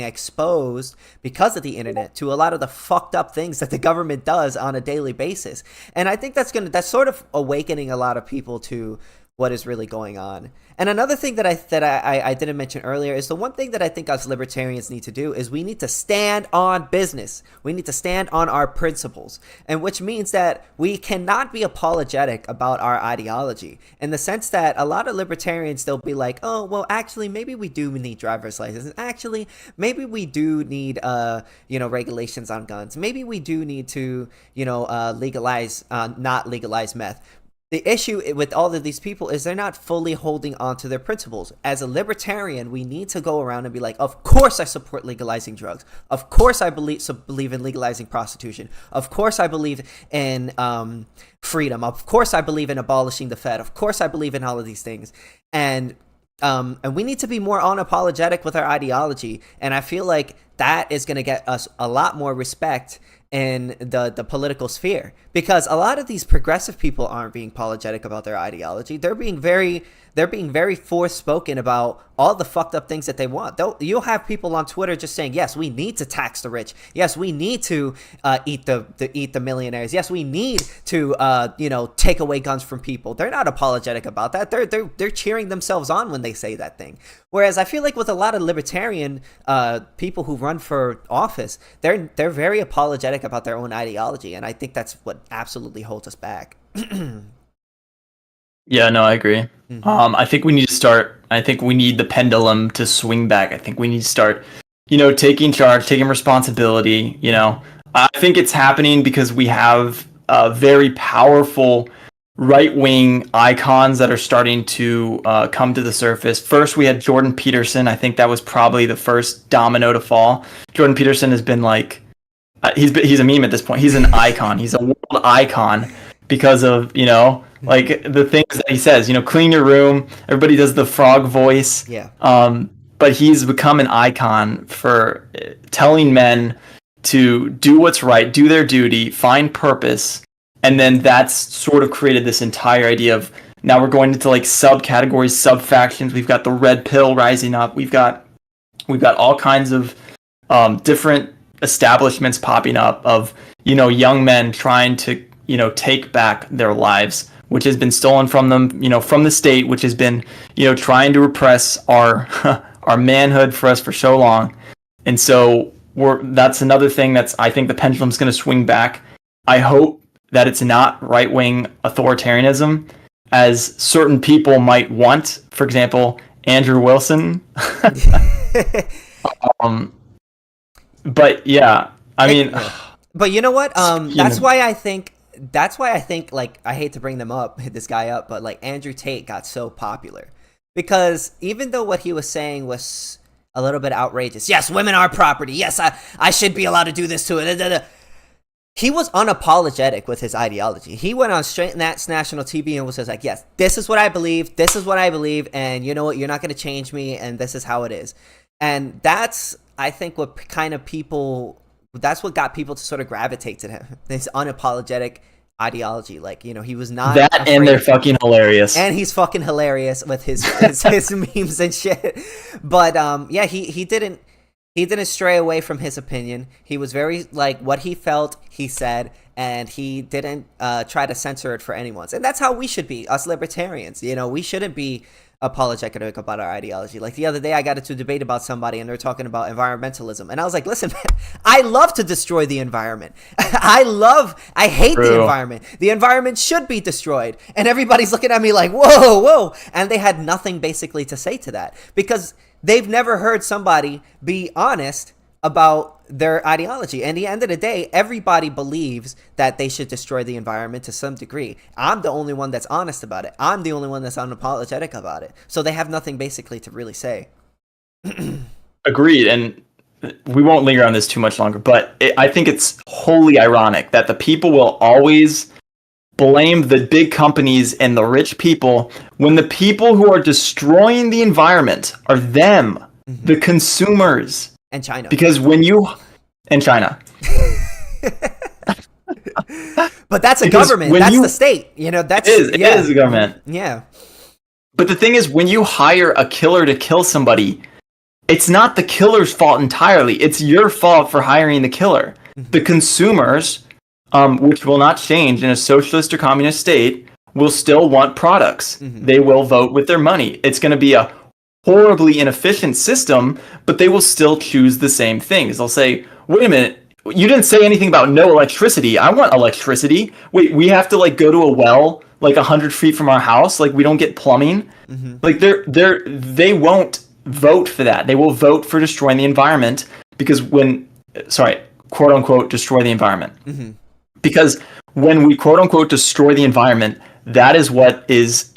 exposed because of the internet to a lot of the fucked up things that the government does on a daily basis. And I think that's sort of awakening a lot of people to what is really going on. And another thing that I didn't mention earlier is the one thing that I think us libertarians need to do is we need to stand on business. We need to stand on our principles, and which means that we cannot be apologetic about our ideology, in the sense that a lot of libertarians, they'll be like, oh, well, actually, maybe we do need driver's licenses. Actually, maybe we do need, regulations on guns. Maybe we do need to, not legalize meth. The issue with all of these people is they're not fully holding on to their principles. As a libertarian, we need to go around and be like, of course I support legalizing drugs. Of course I believe in legalizing prostitution. Of course I believe in freedom. Of course I believe in abolishing the Fed. Of course I believe in all of these things. And we need to be more unapologetic with our ideology. And I feel like that is going to get us a lot more respect in the political sphere, because a lot of these progressive people aren't being apologetic about their ideology. They're being very forspoken about all the fucked up things that they want. You'll have people on Twitter just saying, yes, we need to tax the rich. Yes, we need to eat the millionaires. Yes, we need to take away guns from people. They're not apologetic about that. They're cheering themselves on when they say that thing. Whereas I feel like with a lot of libertarian people who run for office, they're very apologetic about their own ideology, and I think that's what absolutely holds us back. Yeah, no, I agree. I think we need to start. I think we need the pendulum to swing back. I think we need to start taking charge, taking responsibility. I think it's happening because we have very powerful right-wing icons that are starting to come to the surface. First, we had Jordan Peterson. I think that was probably the first domino to fall. Jordan Peterson has been like, he's a meme at this point. He's an icon. He's a world icon because of, like the things that he says, clean your room. Everybody does the frog voice. Yeah. But he's become an icon for telling men to do what's right, do their duty, find purpose. And then that's sort of created this entire idea of now we're going into like subcategories, sub-factions. We've got the red pill rising up. We've got all kinds of different establishments popping up of, young men trying to, take back their lives, which has been stolen from them, from the state, which has been, trying to repress our our manhood for us for so long. And so that's another thing I think the pendulum's going to swing back. I hope that it's not right-wing authoritarianism as certain people might want. For example, Andrew Wilson. But yeah, I mean, but you know what? That's why I think like, I hate to bring this guy up, but like Andrew Tate got so popular because even though what he was saying was a little bit outrageous, yes, women are property, yes, I should be allowed to do this to it. He was unapologetic with his ideology. He went on straight national TV and was just like, yes, this is what I believe. This is what I believe. And you know what? You're not going to change me. And this is how it is. And that's, I think, that's what got people to sort of gravitate to him. This unapologetic ideology. Like, he was not that afraid. And they're fucking hilarious. And he's fucking hilarious with his memes and shit. But yeah, he didn't stray away from his opinion. He was very, like, what he felt, he said, and he didn't try to censor it for anyone. And that's how we should be, us libertarians. We shouldn't be apologetic about our ideology. Like the other day, I got into a debate about somebody, and they're talking about environmentalism. And I was like, listen, man, I love to destroy the environment. I hate the environment. The environment should be destroyed. And everybody's looking at me like, whoa. And they had nothing basically to say to that because they've never heard somebody be honest about their ideology. And at the end of the day, everybody believes that they should destroy the environment to some degree. I'm the only one that's honest about it. I'm the only one that's unapologetic about it. So they have nothing basically to really say. Agreed. And we won't linger on this too much longer, but I think it's wholly ironic that the people will always blame the big companies and the rich people when the people who are destroying the environment are them, the consumers. And China. Because China. But that's a government. That's the state. It is a government. Yeah. But the thing is, when you hire a killer to kill somebody, it's not the killer's fault entirely. It's your fault for hiring the killer. The consumers, which will not change in a socialist or communist state, will still want products. They will vote with their money. It's going to be a horribly inefficient system, but they will still choose the same things. They'll say, wait a minute, you didn't say anything about no electricity. I want electricity. Wait, we have to like go to a well like 100 feet from our house? Like we don't get plumbing? Like they won't vote for that. They will vote for destroying the environment because quote unquote, destroy the environment. Because when we quote unquote destroy the environment, that is what is,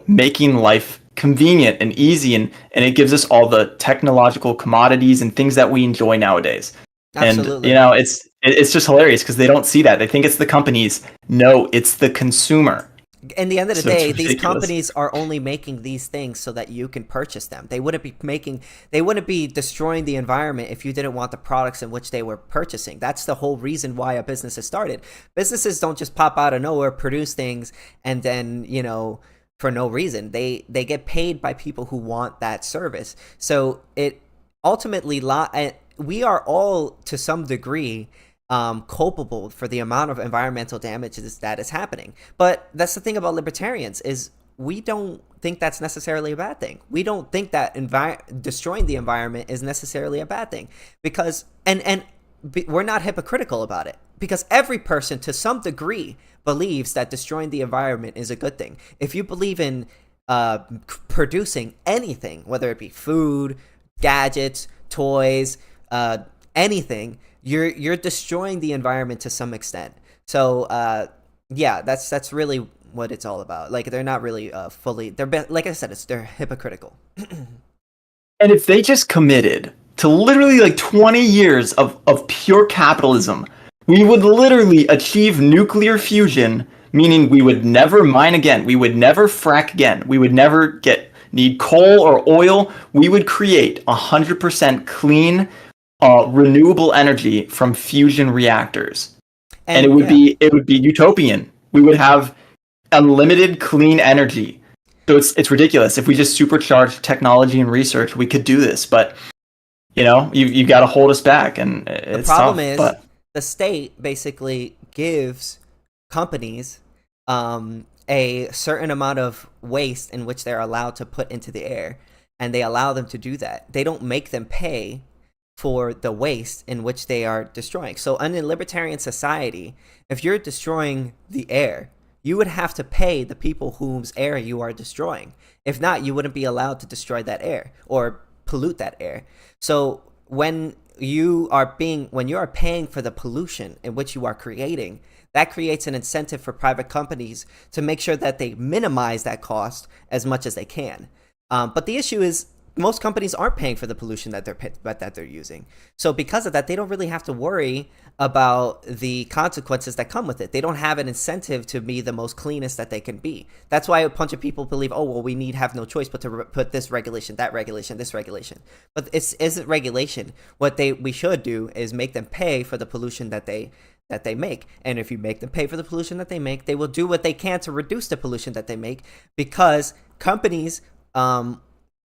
making life convenient and easy, and it gives us all the technological commodities and things that we enjoy nowadays. Absolutely. And it's just hilarious because they don't see that. They think it's the companies. No, it's the consumer. In the end of the day, these companies are only making these things so that you can purchase them. They wouldn't be destroying the environment if you didn't want the products in which they were purchasing. That's the whole reason why a business is started. Businesses don't just pop out of nowhere, produce things, and then, for no reason. They get paid by people who want that service. So it ultimately, we are all to some degree culpable for the amount of environmental damage that is happening. But that's the thing about libertarians is we don't think that's necessarily a bad thing. We don't think that destroying the environment is necessarily a bad thing because we're not hypocritical about it because every person to some degree believes that destroying the environment is a good thing. If you believe in producing anything, whether it be food, gadgets, toys, anything, you're destroying the environment to some extent. So yeah, that's really what it's all about. Like they're not really fully. Like I said, they're hypocritical. And if they just committed to literally like 20 years of pure capitalism, we would literally achieve nuclear fusion, meaning we would never mine again, we would never frack again, we would never need coal or oil. We would create 100% clean, renewable energy from fusion reactors, and it would be utopian. We would have unlimited clean energy. So it's ridiculous. If we just supercharge technology and research, we could do this. But you got to hold us back, and the problem is the state basically gives companies a certain amount of waste in which they're allowed to put into the air, and they allow them to do that. They don't make them pay for the waste in which they are destroying. So in a libertarian society, if you're destroying the air, you would have to pay the people whose air you are destroying. If not, you wouldn't be allowed to destroy that air or pollute that air. So when you are paying for the pollution in which you are creating, that creates an incentive for private companies to make sure that they minimize that cost as much as they can. But the issue is most companies aren't paying for the pollution that they're using. So because of that, they don't really have to worry about the consequences that come with it. They don't have an incentive to be the most cleanest that they can be. That's why a bunch of people believe, oh, well, we have no choice but to put this regulation, that regulation, this regulation. But it isn't regulation. What we should do is make them pay for the pollution that they make. And if you make them pay for the pollution that they make, they will do what they can to reduce the pollution that they make, because companies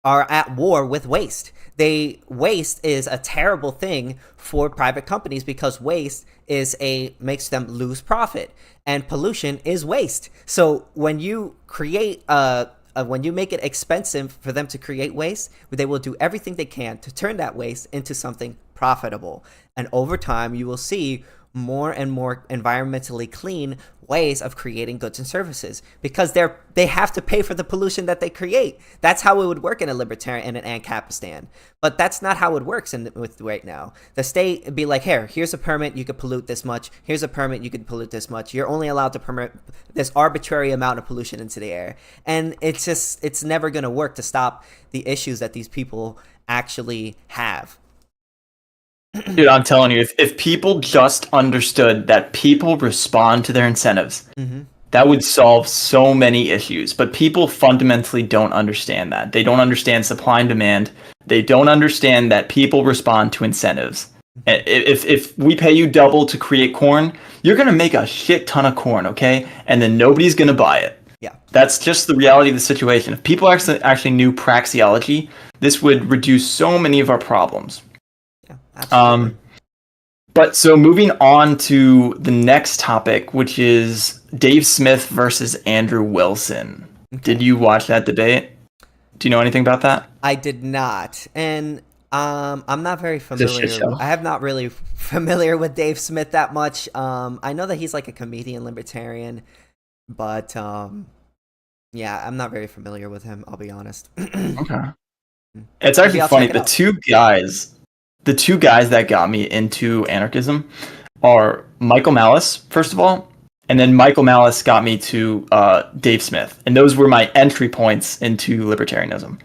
are at war with waste. Waste is a terrible thing for private companies because waste makes them lose profit, and pollution is waste. So when you create when you make it expensive for them to create waste, they will do everything they can to turn that waste into something profitable. And over time, you will see more and more environmentally clean ways of creating goods and services, because they have to pay for the pollution that they create. That's how it would work in a libertarian and Ancapistan. But that's not how it works with right now. The state would be like, here's a permit, you could pollute this much. Here's a permit, you could pollute this much. You're only allowed to permit this arbitrary amount of pollution into the air. And it's never going to work to stop the issues that these people actually have. Dude, I'm telling you, if people just understood that people respond to their incentives, that would solve so many issues. But people fundamentally don't understand that. They don't understand supply and demand. They don't understand that people respond to incentives. If we pay you double to create corn, you're going to make a shit ton of corn, okay? And then nobody's going to buy it. Yeah. That's just the reality of the situation. If people actually knew praxeology, this would reduce so many of our problems. Yeah, absolutely. But so moving on to the next topic, which is Dave Smith versus Andrew Wilson. Okay. Did you watch that debate? Do you know anything about that? I did not. And I'm not very familiar. I have not really familiar with Dave Smith that much. I know that he's like a comedian libertarian, but yeah, I'm not very familiar with him, I'll be honest. Okay. It's actually funny. The two guys that got me into anarchism are Michael Malice, first of all, and then Michael Malice got me to Dave Smith, and those were my entry points into libertarianism.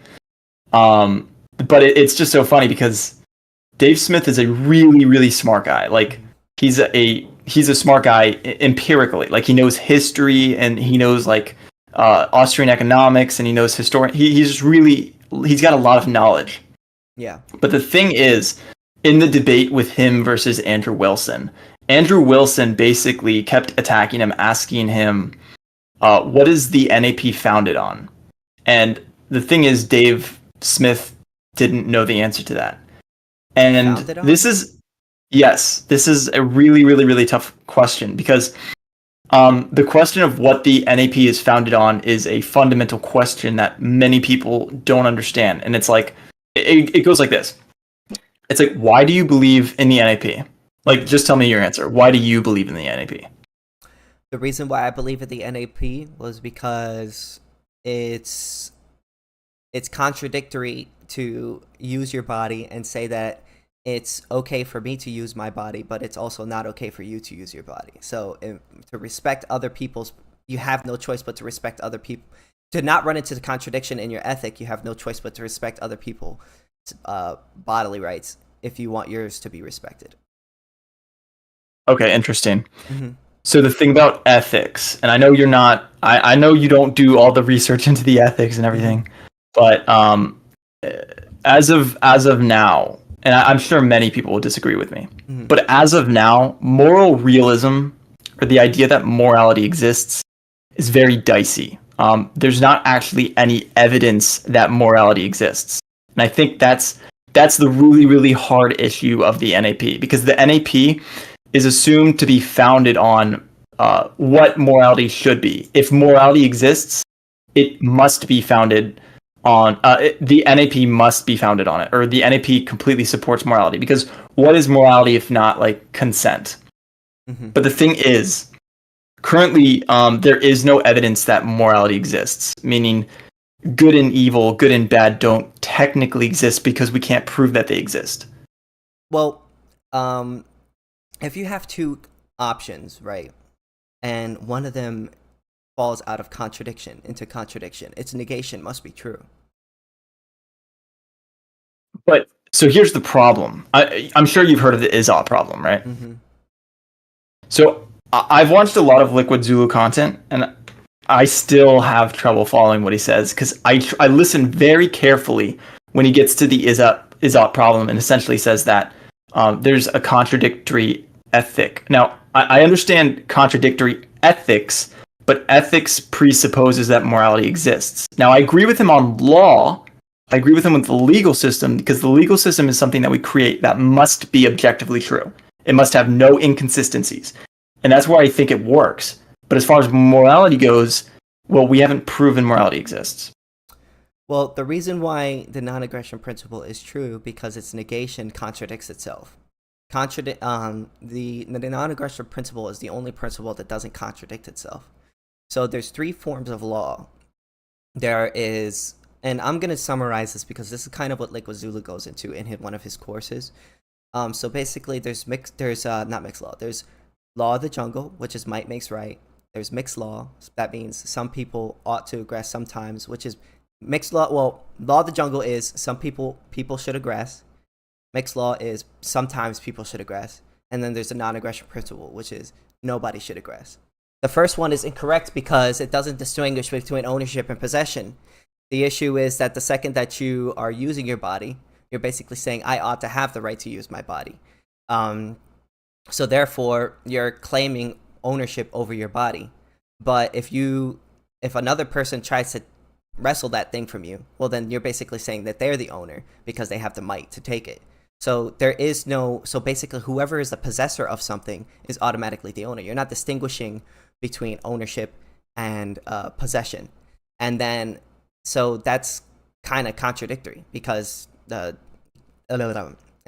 But it's just so funny because Dave Smith is a really, really smart guy. Like he's a smart guy empirically. Like he knows history and he knows like Austrian economics and he knows he's got a lot of knowledge. Yeah. But the thing is, in the debate with him versus Andrew Wilson basically kept attacking him, asking him, what is the NAP founded on? And the thing is, Dave Smith didn't know the answer to that. And this is a really, really, really tough question because the question of what the NAP is founded on is a fundamental question that many people don't understand. And it's like, it goes like this. It's like, why do you believe in the NAP? Like, just tell me your answer. Why do you believe in the NAP? The reason why I believe in the NAP was because it's contradictory to use your body and say that it's okay for me to use my body, but it's also not okay for you to use your body. So to respect other people's, you have no choice but to respect other people. To not run into the contradiction in your ethic, you have no choice but to respect other people's bodily rights if you want yours to be respected. Okay, interesting. Mm-hmm. So the thing about ethics, and I know you're not, I know you don't do all the research into the ethics and everything, but as of now, and I'm sure many people will disagree with me, but as of now, moral realism, or the idea that morality exists, is very dicey. There's not actually any evidence that morality exists, and I think that's the really, really hard issue of the NAP, because the NAP is assumed to be founded on what morality should be. If morality exists, it must be founded on the NAP must be founded on it, or the NAP completely supports morality, because what is morality if not like consent? But the thing is, currently there is no evidence that morality exists, meaning good and evil, good and bad don't technically exist because we can't prove that they exist. Well, if you have two options, right, and one of them falls out of into contradiction, its negation must be true. But so here's the problem. I'm sure you've heard of the Izot problem, right? So I've watched a lot of Liquid Zulu content, and I still have trouble following what he says, because I listen very carefully when he gets to the Izot problem and essentially says that there's a contradictory ethic. Now, I understand contradictory ethics, but ethics presupposes that morality exists. Now, I agree with him on law. I agree with him with the legal system, because the legal system is something that we create that must be objectively true. It must have no inconsistencies. And that's where I think it works. But as far as morality goes, well, we haven't proven morality exists. Well, the reason why the non-aggression principle is true, because its negation contradicts itself. The non-aggression principle is the only principle that doesn't contradict itself. So there's three forms of law. There is, and I'm going to summarize this because this is kind of what Liquid Zulu goes into in one of his courses. So basically, there's not mixed law. There's law of the jungle, which is might makes right. There's mixed law. That means some people ought to aggress sometimes, which is mixed law. Well, law of the jungle is some people should aggress. Mixed law is sometimes people should aggress. And then there's the non-aggression principle, which is nobody should aggress. The first one is incorrect because it doesn't distinguish between ownership and possession. The issue is that the second that you are using your body, you're basically saying, I ought to have the right to use my body. So therefore, you're claiming ownership over your body. But if another person tries to wrestle that thing from you, well, then you're basically saying that they're the owner because they have the might to take it. So so basically whoever is the possessor of something is automatically the owner. You're not distinguishing between ownership and possession. And then, so that's kind of contradictory, because and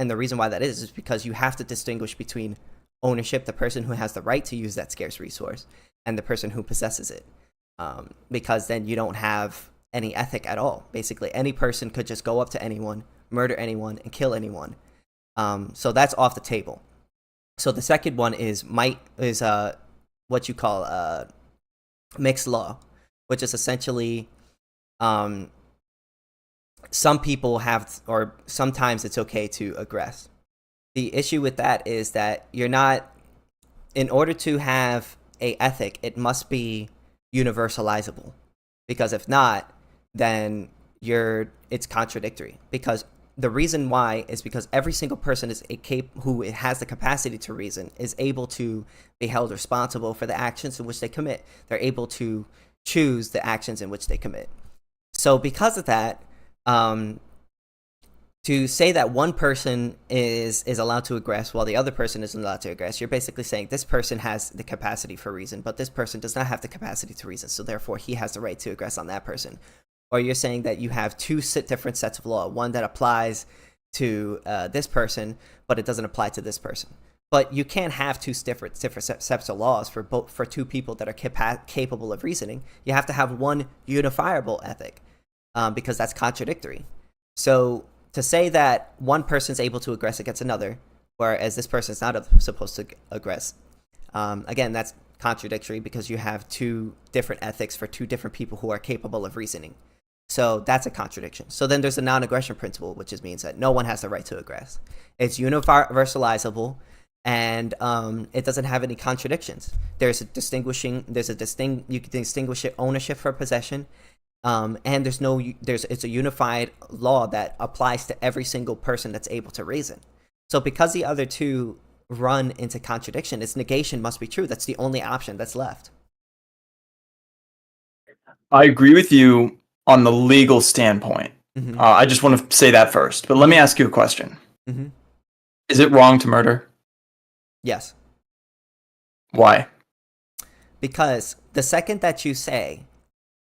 the reason why that is because you have to distinguish between ownership, the person who has the right to use that scarce resource, and the person who possesses it. Because then you don't have any ethic at all. Basically, any person could just go up to anyone, murder anyone, and kill anyone. So that's off the table. So the second one is what you call mixed law, which is essentially some people have, or sometimes it's okay to aggress. The issue with that is that you're not, in order to have a ethic, it must be universalizable, because if not, then it's contradictory. Because the reason why is because every single person who has the capacity to reason is able to be held responsible for the actions in which they commit. They're able to choose the actions in which they commit. So because of that, to say that one person is allowed to aggress while the other person isn't allowed to aggress, you're basically saying this person has the capacity for reason, but this person does not have the capacity to reason, so therefore he has the right to aggress on that person. Or you're saying that you have two different sets of law, one that applies to this person, but it doesn't apply to this person. But you can't have two different sets of laws for two people that are capable of reasoning. You have to have one unifiable ethic, because that's contradictory. So to say that one person's able to aggress against another, whereas this person's not supposed to aggress. Again, that's contradictory because you have two different ethics for two different people who are capable of reasoning. So that's a contradiction. So then there's a non-aggression principle, which just means that no one has the right to aggress. It's universalizable, and it doesn't have any contradictions. You can distinguish it ownership for possession, and it's a unified law that applies to every single person that's able to reason. So because the other two run into contradiction, its negation must be true. That's the only option that's left. I agree with you on the legal standpoint. Mm-hmm. I just want to say that first. But let me ask you a question. Mm-hmm. Is it wrong to murder? Yes. Why? Because the second that you say,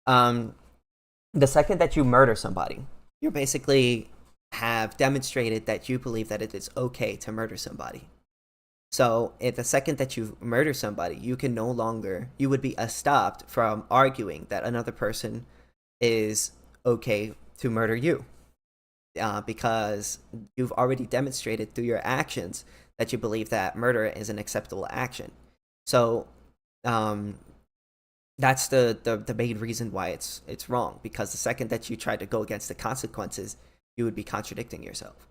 the second that you murder somebody, you basically have demonstrated that you believe that it is okay to murder somebody. So at the second that you murder somebody, you would be stopped from arguing that another person is okay to murder you. Because you've already demonstrated through your actions that you believe that murder is an acceptable action. So that's the main reason why it's wrong, because the second that you try to go against the consequences, you would be contradicting yourself.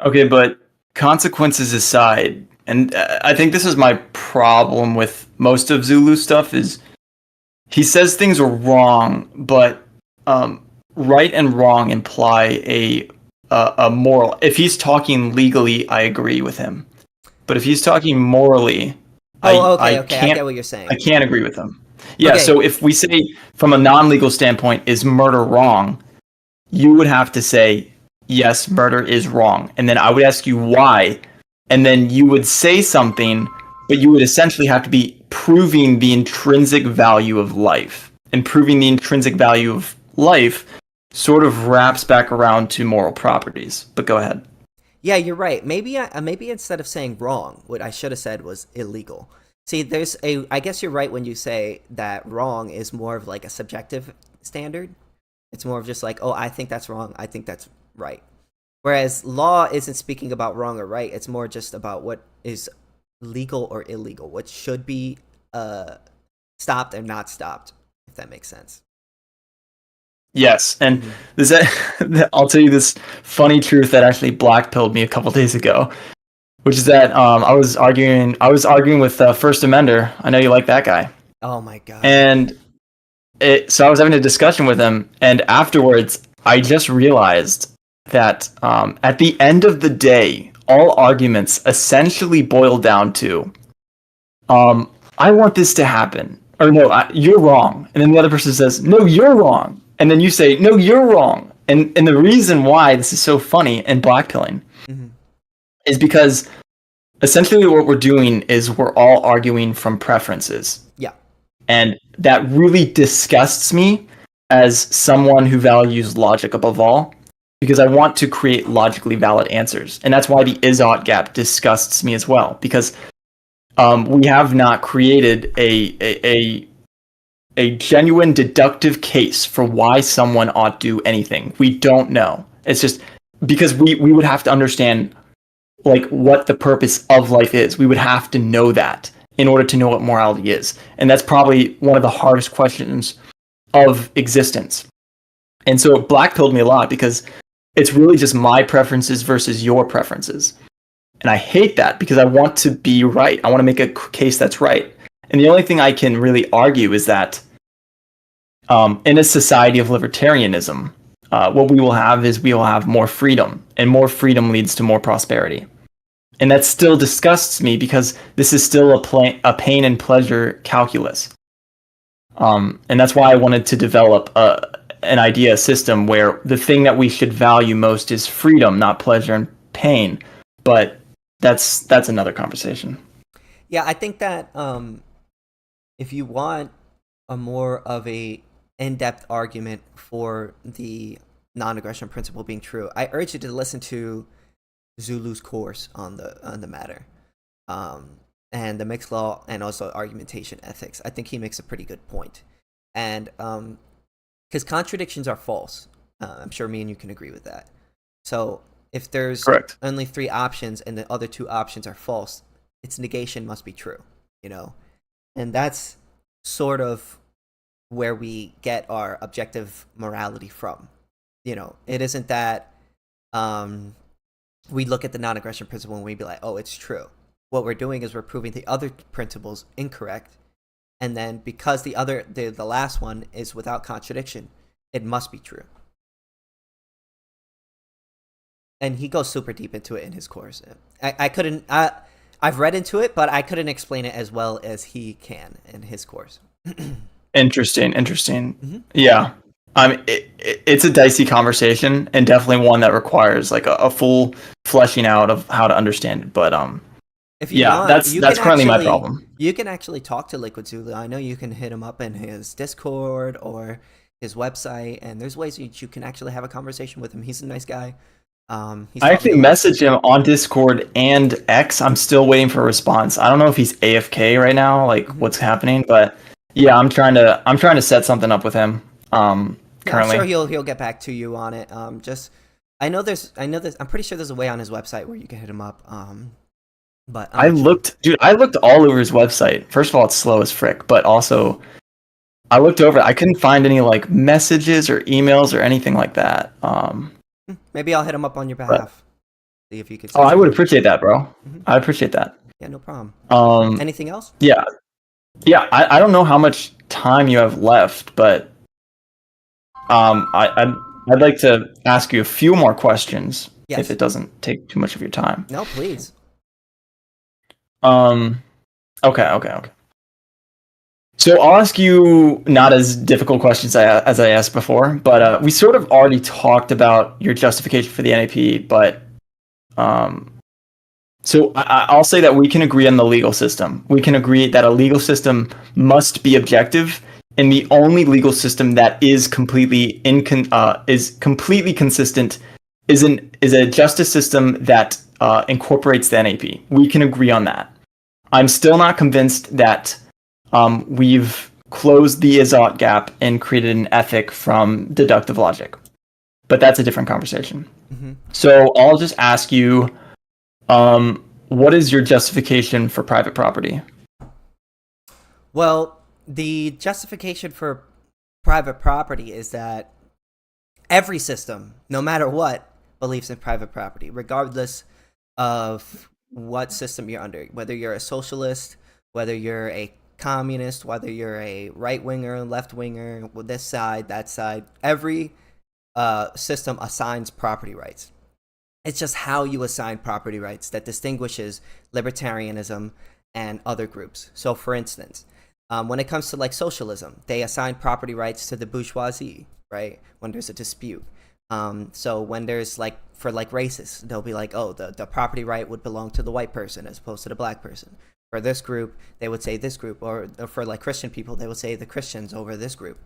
Okay, but consequences aside, and I think this is my problem with most of Zulu's stuff, is he says things are wrong, but right and wrong imply a moral. If he's talking legally, I agree with him. But if he's talking morally, I get what you're saying. I can't agree with him. Yeah, Okay. So if we say from a non-legal standpoint, is murder wrong? You would have to say, yes, murder is wrong. And then I would ask you why. And then you would say something, but you would essentially have to be proving the intrinsic value of life. And proving the intrinsic value of life sort of wraps back around to moral properties. But go ahead. Yeah, you're right. Maybe instead of saying wrong, what I should have said was illegal. See, I guess you're right when you say that wrong is more of like a subjective standard. It's more of just like, oh, I think that's wrong, I think that's right. Whereas law isn't speaking about wrong or right. It's more just about what is legal or illegal, what should be stopped and not stopped, if that makes sense. Yes, and I'll tell you this funny truth that actually blackpilled me a couple days ago, which is that I was arguing with First Amender. I know you like that guy. Oh my god! And so I was having a discussion with him, and afterwards, I just realized that at the end of the day, all arguments essentially boil down to, I want this to happen, or no, you're wrong, and then the other person says, no, you're wrong. And then you say, no, you're wrong. And the reason why this is so funny and blackpilling is because essentially what we're doing is we're all arguing from preferences. Yeah. And that really disgusts me as someone who values logic above all, because I want to create logically valid answers. And that's why the is-ought gap disgusts me as well, because we have not created a genuine deductive case for why someone ought to do anything. We don't know. It's just because we would have to understand like what the purpose of life is. We would have to know that in order to know what morality is. And that's probably one of the hardest questions of existence. And so it blackpilled me a lot because it's really just my preferences versus your preferences. And I hate that because I want to be right. I want to make a case that's right. And the only thing I can really argue is that in a society of libertarianism, what we will have is we will have more freedom, and more freedom leads to more prosperity. And that still disgusts me because this is still a pain and pleasure calculus. And that's why I wanted to develop an idea system where the thing that we should value most is freedom, not pleasure and pain. But that's another conversation. Yeah, I think that if you want a more of a in-depth argument for the non-aggression principle being true, I urge you to listen to Zulu's course on the matter, and the mixed law and also argumentation ethics. I think he makes a pretty good point, and because contradictions are false. I'm sure me and you can agree with that. So if there's Correct. only 3 options and the other 2 options are false, its negation must be true, you know? And that's sort of where we get our objective morality from. You know, it isn't that we look at the non-aggression principle and we be like, oh, it's true. What we're doing is we're proving the other principles incorrect, and then because the last one is without contradiction, it must be true. And he goes super deep into it in his course. I've read into it, but I couldn't explain it as well as he can in his course. Interesting. Mm-hmm. Yeah. It's a dicey conversation, and definitely one that requires like a full fleshing out of how to understand it. But if you want, that's currently my problem. You can actually talk to Liquid Zulu. I know you can hit him up in his Discord or his website, and there's ways that you can actually have a conversation with him. He's a nice guy. I actually messaged him on Discord and X. I'm still waiting for a response. I don't know if he's AFK right now, like what's happening, but yeah, I'm trying to set something up with him. Currently, I'm sure he'll get back to you on it. I know there's. I'm pretty sure there's a way on his website where you can hit him up. But I looked all over his website. First of all, it's slow as frick, but also I looked over. I couldn't find any like messages or emails or anything like that. Maybe I'll hit him up on your behalf. See if you could. I would appreciate that, bro. I appreciate that. Yeah, no problem. Anything else? Yeah. I don't know how much time you have left, but I'd like to ask you a few more questions if it doesn't take too much of your time. No, please. Okay. So I'll ask you not as difficult questions as I asked before, but we sort of already talked about your justification for the NAP, but so I'll say that we can agree on the legal system. We can agree that a legal system must be objective, and the only legal system that is completely consistent is a justice system that incorporates the NAP. We can agree on that. I'm still not convinced that we've closed the Izzat gap and created an ethic from deductive logic, but that's a different conversation. Mm-hmm. So I'll just ask you, what is your justification for private property? Well, the justification for private property is that every system, no matter what, believes in private property, regardless of what system you're under, whether you're a socialist, whether you're a communist, whether you're a right-winger, left-winger, this side, that side. Every system assigns property rights. It's just how you assign property rights that distinguishes libertarianism and other groups. So, for instance, when it comes to like socialism, they assign property rights to the bourgeoisie, right? When there's a dispute. So when there's like, for like racists, they'll be like, oh, the property right would belong to the white person as opposed to the black person. For this group, they would say this group, or for like Christian people, they would say the Christians over this group.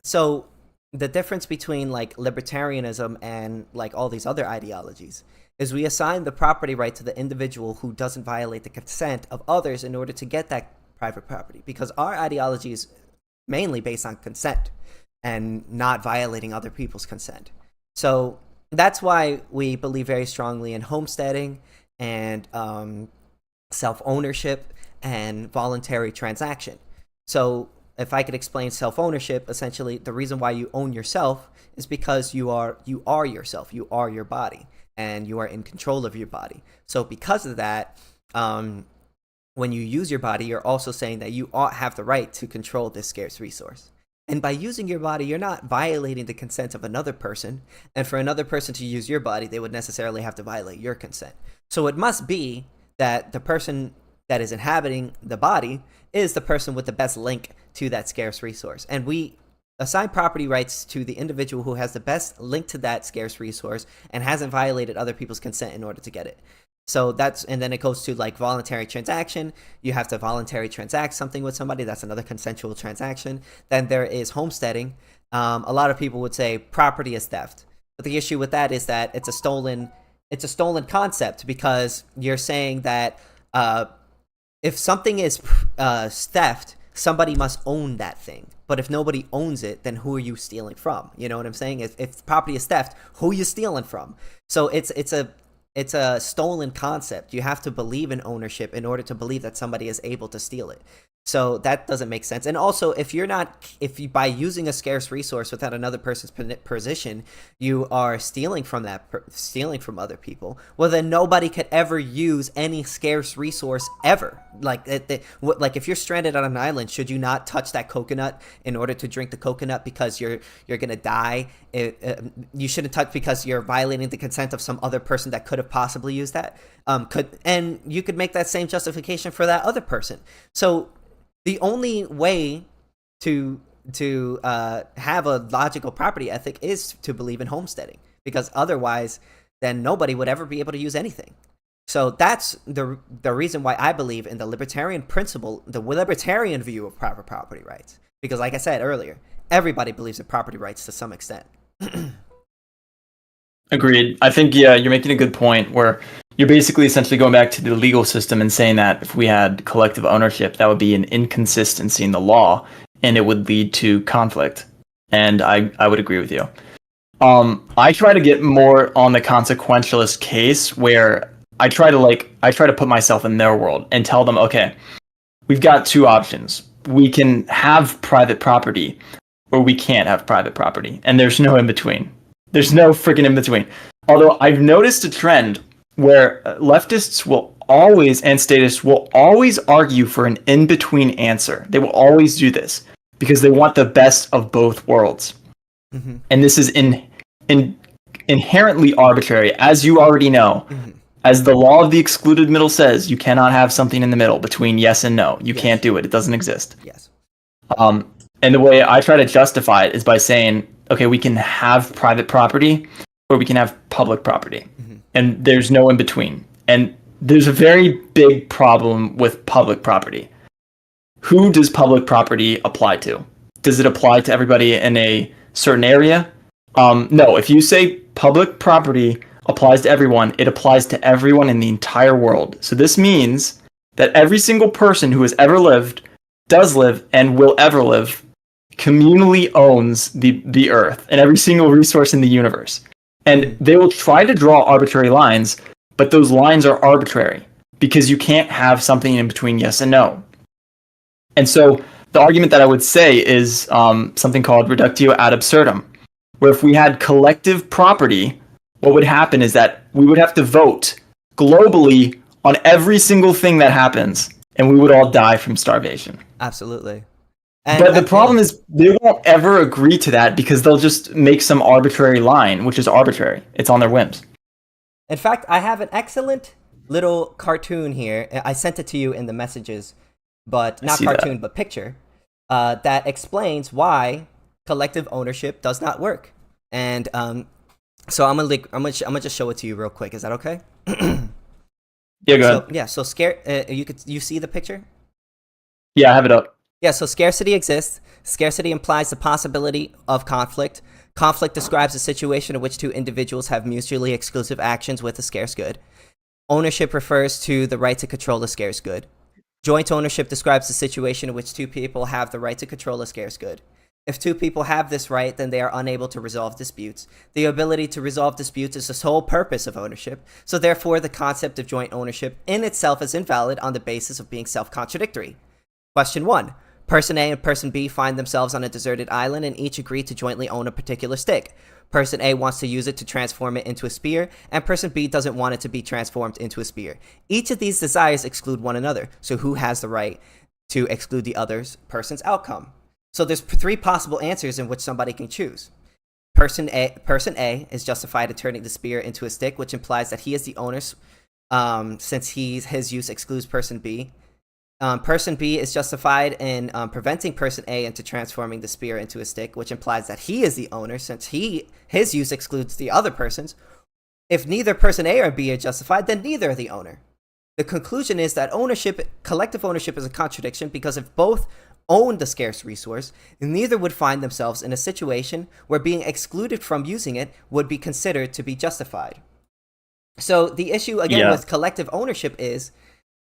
So the difference between like libertarianism and like all these other ideologies is we assign the property right to the individual who doesn't violate the consent of others in order to get that private property, because our ideology is mainly based on consent and not violating other people's consent. So that's why we believe very strongly in homesteading and self-ownership and voluntary transaction. So if I could explain self-ownership, essentially the reason why you own yourself is because you are yourself, you are your body, and you are in control of your body. So because of that, when you use your body, you're also saying that you have the right to control this scarce resource. And by using your body, you're not violating the consent of another person. And for another person to use your body, they would necessarily have to violate your consent. So it must be that the person that is inhabiting the body is the person with the best link to that scarce resource. And we assign property rights to the individual who has the best link to that scarce resource and hasn't violated other people's consent in order to get it. So and then it goes to like voluntary transaction. You have to voluntarily transact something with somebody. That's another consensual transaction. Then there is homesteading. A lot of people would say property is theft. But the issue with that is that it's a stolen concept, because you're saying that if something is theft, somebody must own that thing. But if nobody owns it, then who are you stealing from? You know what I'm saying? If property is theft, who are you stealing from? So it's a stolen concept. You have to believe in ownership in order to believe that somebody is able to steal it. So that doesn't make sense. And also, if you by using a scarce resource without another person's position, you are stealing from other people. Well, then nobody could ever use any scarce resource ever. Like if you're stranded on an island, should you not touch that coconut in order to drink the coconut because you're gonna die? You shouldn't touch because you're violating the consent of some other person that could have possibly used that. And you could make that same justification for that other person. So the only way to have a logical property ethic is to believe in homesteading, because otherwise, then nobody would ever be able to use anything. So that's the reason why I believe in the libertarian principle, the libertarian view of private property rights. Because, like I said earlier, everybody believes in property rights to some extent. Agreed. I think, yeah, you're making a good point where you're basically essentially going back to the legal system and saying that if we had collective ownership, that would be an inconsistency in the law and it would lead to conflict. And I would agree with you. I try to get more on the consequentialist case where I try to put myself in their world and tell them, okay, we've got two options. We can have private property or we can't have private property. And there's no in between. There's no freaking in between. Although I've noticed a trend where leftists will always, and statists will always argue for an in-between answer. They will always do this because they want the best of both worlds. Mm-hmm. And this is inherently arbitrary, as you already know. Mm-hmm. As the law of the excluded middle says, you cannot have something in the middle between yes and no. You can't do it. It doesn't exist. Yes. And the way I try to justify it is by saying, okay, we can have private property or we can have public property. Mm-hmm. And there's no in between. And there's a very big problem with public property. Who does public property apply to? Does it apply to everybody in a certain area? No, if you say public property applies to everyone, it applies to everyone in the entire world. So this means that every single person who has ever lived, does live, and will ever live communally owns the earth and every single resource in the universe. And they will try to draw arbitrary lines, but those lines are arbitrary because you can't have something in between yes and no. And so the argument that I would say is something called reductio ad absurdum, where if we had collective property, what would happen is that we would have to vote globally on every single thing that happens, and we would all die from starvation. Absolutely. But the problem is they won't ever agree to that because they'll just make some arbitrary line, which is arbitrary. It's on their whims. In fact, I have an excellent little cartoon here. I sent it to you in the messages, but not cartoon, but picture, that explains why collective ownership does not work. And so I'm gonna just show it to you real quick. Is that okay? Yeah, go ahead. So you see the picture? Yeah, I have it up. Yeah, so scarcity exists. Scarcity implies the possibility of conflict. Conflict describes a situation in which two individuals have mutually exclusive actions with a scarce good. Ownership refers to the right to control a scarce good. Joint ownership describes the situation in which two people have the right to control a scarce good. If two people have this right, then they are unable to resolve disputes. The ability to resolve disputes is the sole purpose of ownership, so therefore the concept of joint ownership in itself is invalid on the basis of being self-contradictory. Question 1. Person A and Person B find themselves on a deserted island and each agree to jointly own a particular stick. Person A wants to use it to transform it into a spear, and Person B doesn't want it to be transformed into a spear. Each of these desires exclude one another, so who has the right to exclude the other person's outcome? So there's three possible answers in which somebody can choose. Person A is justified in turning the spear into a stick, which implies that he is the owner, since his use excludes Person B. Person B is justified in preventing Person A into transforming the spear into a stick, which implies that he is the owner, since his use excludes the other person's. If neither Person A or B are justified, then neither are the owner. The conclusion is that collective ownership is a contradiction, because if both owned the scarce resource, neither would find themselves in a situation where being excluded from using it would be considered to be justified. So the issue again with collective ownership is,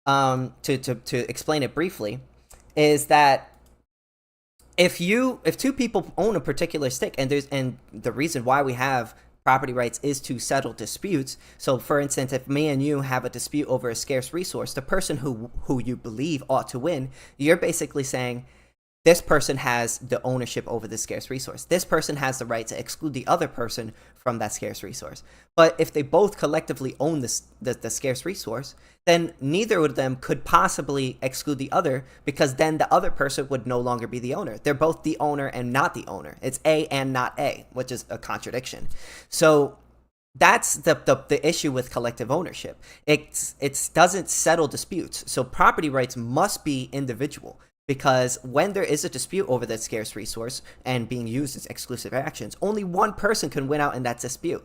to explain it briefly, is that if two people own a particular stick, and the reason why we have property rights is to settle disputes. So for instance, if me and you have a dispute over a scarce resource, the person who you believe ought to win, you're basically saying this person has the ownership over the scarce resource. This person has the right to exclude the other person from that scarce resource. But if they both collectively own the scarce resource, then neither of them could possibly exclude the other, because then the other person would no longer be the owner. They're both the owner and not the owner. It's A and not A, which is a contradiction. So that's the issue with collective ownership. It doesn't settle disputes. So property rights must be individual. Because when there is a dispute over that scarce resource and being used as exclusive actions, only one person can win out in that dispute.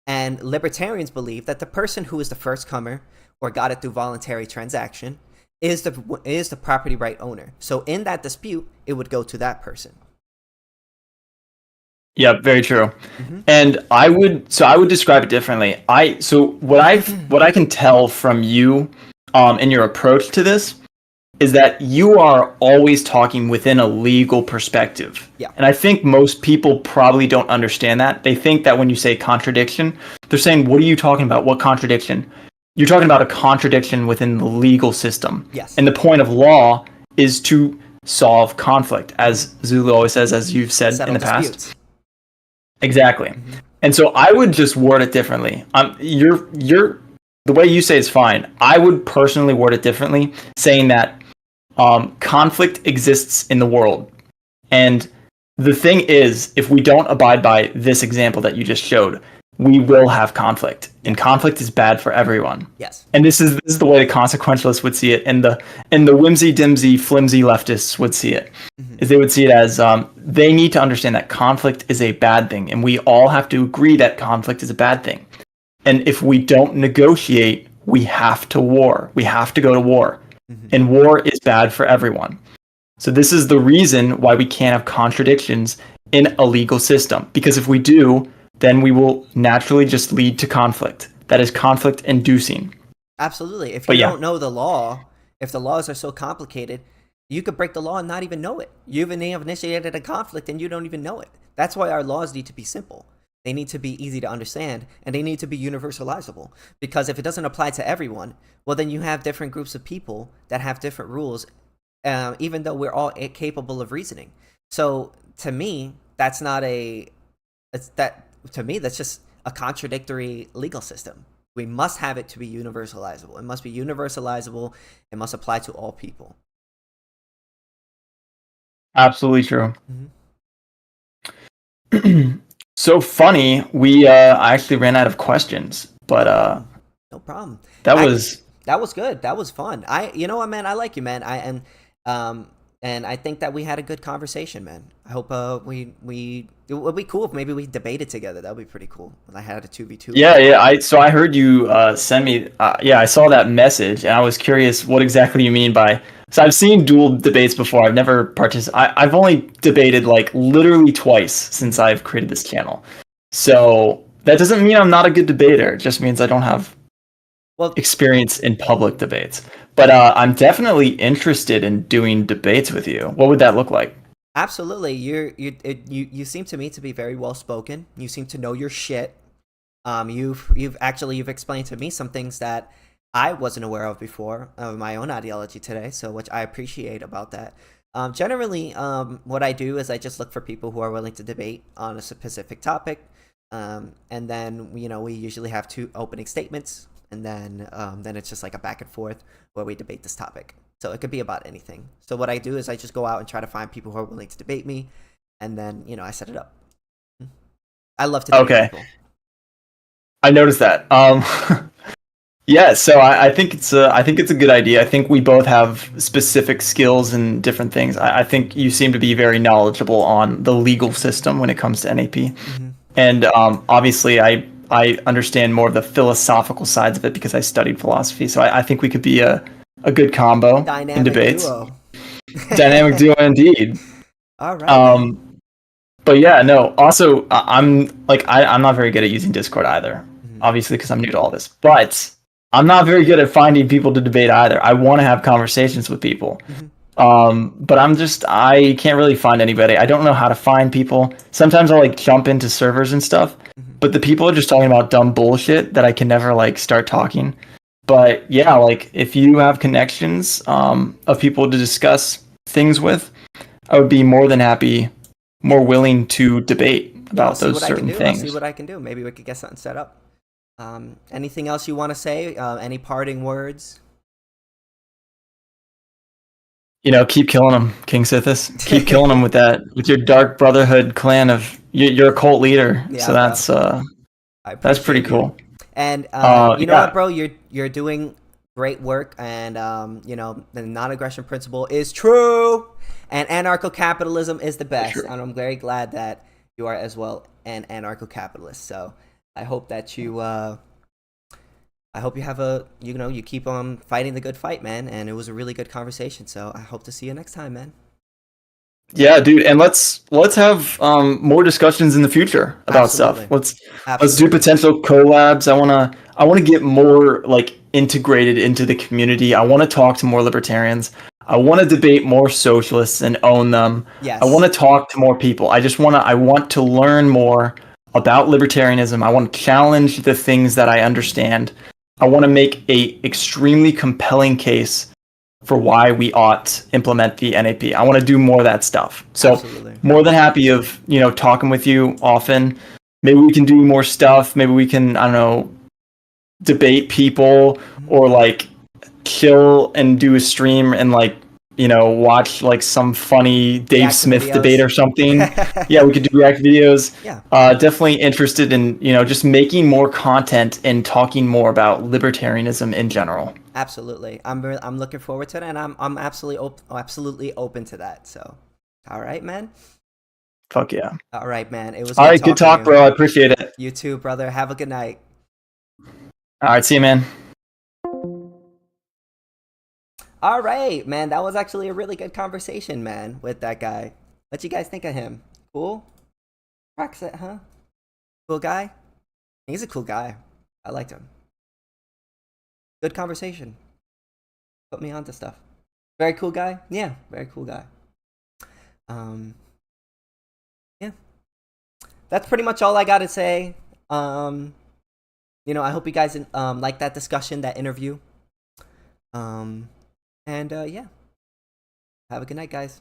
And libertarians believe that the person who is the first comer or got it through voluntary transaction is the property right owner. So in that dispute, it would go to that person. Yeah, very true. And I would describe it differently. What I can tell from you in your approach to this is that you are always talking within a legal perspective. Yeah. And I think most people probably don't understand that. They think that when you say contradiction, they're saying, what are you talking about? What contradiction? You're talking about a contradiction within the legal system. Yes. And the point of law is to solve conflict, as Zulu always says, as you've said Settle in the disputes. past. Exactly. And so I would just word it differently. The way you say is fine. I would personally word it differently, saying that conflict exists in the world. And the thing is, if we don't abide by this example that you just showed, we will have conflict. And conflict is bad for everyone. Yes. And this is the way the consequentialists would see it, and the whimsy-dimsy, flimsy leftists would see it. Is they would see it as they need to understand that conflict is a bad thing, and we all have to agree that conflict is a bad thing. And if we don't negotiate, we have to war. We have to go to war. And war is bad for everyone. So this is the reason why we can't have contradictions in a legal system. Because if we do, then we will naturally just lead to conflict. That is conflict inducing. Absolutely. If you don't know the law, if the laws are so complicated, you could break the law and not even know it. You've initiated a conflict and you don't even know it. That's why our laws need to be simple. They need to be easy to understand, and they need to be universalizable. Because if it doesn't apply to everyone, well, then you have different groups of people that have different rules, even though we're all capable of reasoning. So to me, that's just a contradictory legal system. We must have it to be universalizable. It must be universalizable. It must apply to all people. Absolutely true. So funny, we actually ran out of questions, but no problem. That was good. That was fun. You know what, man? I like you, man. And I think that we had a good conversation, man. I hope it would be cool if maybe we debated together. That would be pretty cool. I had a 2v2. Yeah. I heard you send me. I saw that message, and I was curious what exactly you mean by. So I've seen dual debates before. I've never participated. I've only debated like literally twice since I've created this channel. So that doesn't mean I'm not a good debater. It just means I don't have experience in public debates. But I'm definitely interested in doing debates with you. What would that look like? Absolutely. You seem to me to be very well spoken. You seem to know your shit. You've explained to me some things that I wasn't aware of before, of my own ideology today, so which I appreciate about that. Generally, what I do is I just look for people who are willing to debate on a specific topic, and then we usually have 2 opening statements, and then it's just like a back and forth where we debate this topic. So it could be about anything. So what I do is I just go out and try to find people who are willing to debate me, and then I set it up. I love to debate people. I noticed that. Yeah, so I think it's a good idea. I think we both have specific skills in different things. I think you seem to be very knowledgeable on the legal system when it comes to NAP, and obviously I understand more of the philosophical sides of it because I studied philosophy. So I think we could be a good combo in debates. Dynamic duo indeed. All right. But yeah, no. Also, I'm not very good at using Discord either. Obviously, because I'm new to all this, but I'm not very good at finding people to debate either. I want to have conversations with people. But I can't really find anybody. I don't know how to find people. Sometimes I'll like jump into servers and stuff, but the people are just talking about dumb bullshit that I can never like start talking. But yeah, like if you have connections of people to discuss things with, I would be more than happy, more willing to debate Yeah, I'll about see those what I can certain do. I'll see things. what I can do. Maybe we could get something set up. Anything else you want to say? Any parting words? You know, keep killing them, KingSithis. Keep killing them with that, with your dark brotherhood clan of you're a cult leader. So Yeah, bro. I that's pretty appreciate you. cool. And you know what, Yeah, bro? You're doing great work, and you know the non-aggression principle is true, and anarcho-capitalism is the for best. sure. And I'm very glad that you are as well an anarcho-capitalist. So I hope that I hope you have you keep on fighting the good fight, man. And it was a really good conversation. So I hope to see you next time, man. Yeah, dude, and let's have more discussions in the future about stuff. Absolutely, Let's do absolutely. potential collabs. I wanna get more like integrated into the community. I want to talk to more libertarians. I want to debate more socialists and own them. I want Yes, to talk to more people. I want to learn more about libertarianism. I want to challenge the things that I understand. I want to make a extremely compelling case for why we ought implement the NAP. I want to do more of that stuff. So absolutely. more than happy of, talking with you often. Maybe we can do more stuff. Maybe we can, I don't know, debate people Mhm. or like chill and do a stream and like, watch like some funny Dave Reaction Smith debate videos. or something. Yeah, we could do react videos. Yeah, Definitely interested in, just making more content and talking more about libertarianism in general. absolutely. I'm looking forward to it, and I'm absolutely open to that. So, all right, man. Fuck yeah. All right, man. It was All good right, good talking to talk, you. bro. I appreciate it. You too, brother. Have a good night. All right, see you, man. All right, man. That was actually a really good conversation, man, with that guy. What you guys think of him? Cool? Cracks it, huh? Cool guy? He's a cool guy. I liked him. Good conversation. Put me onto stuff. Very cool guy? Yeah, very cool guy. Um, yeah. That's pretty much all I got to say. I hope you guys like that discussion, that interview. Um, and yeah, have a good night, guys.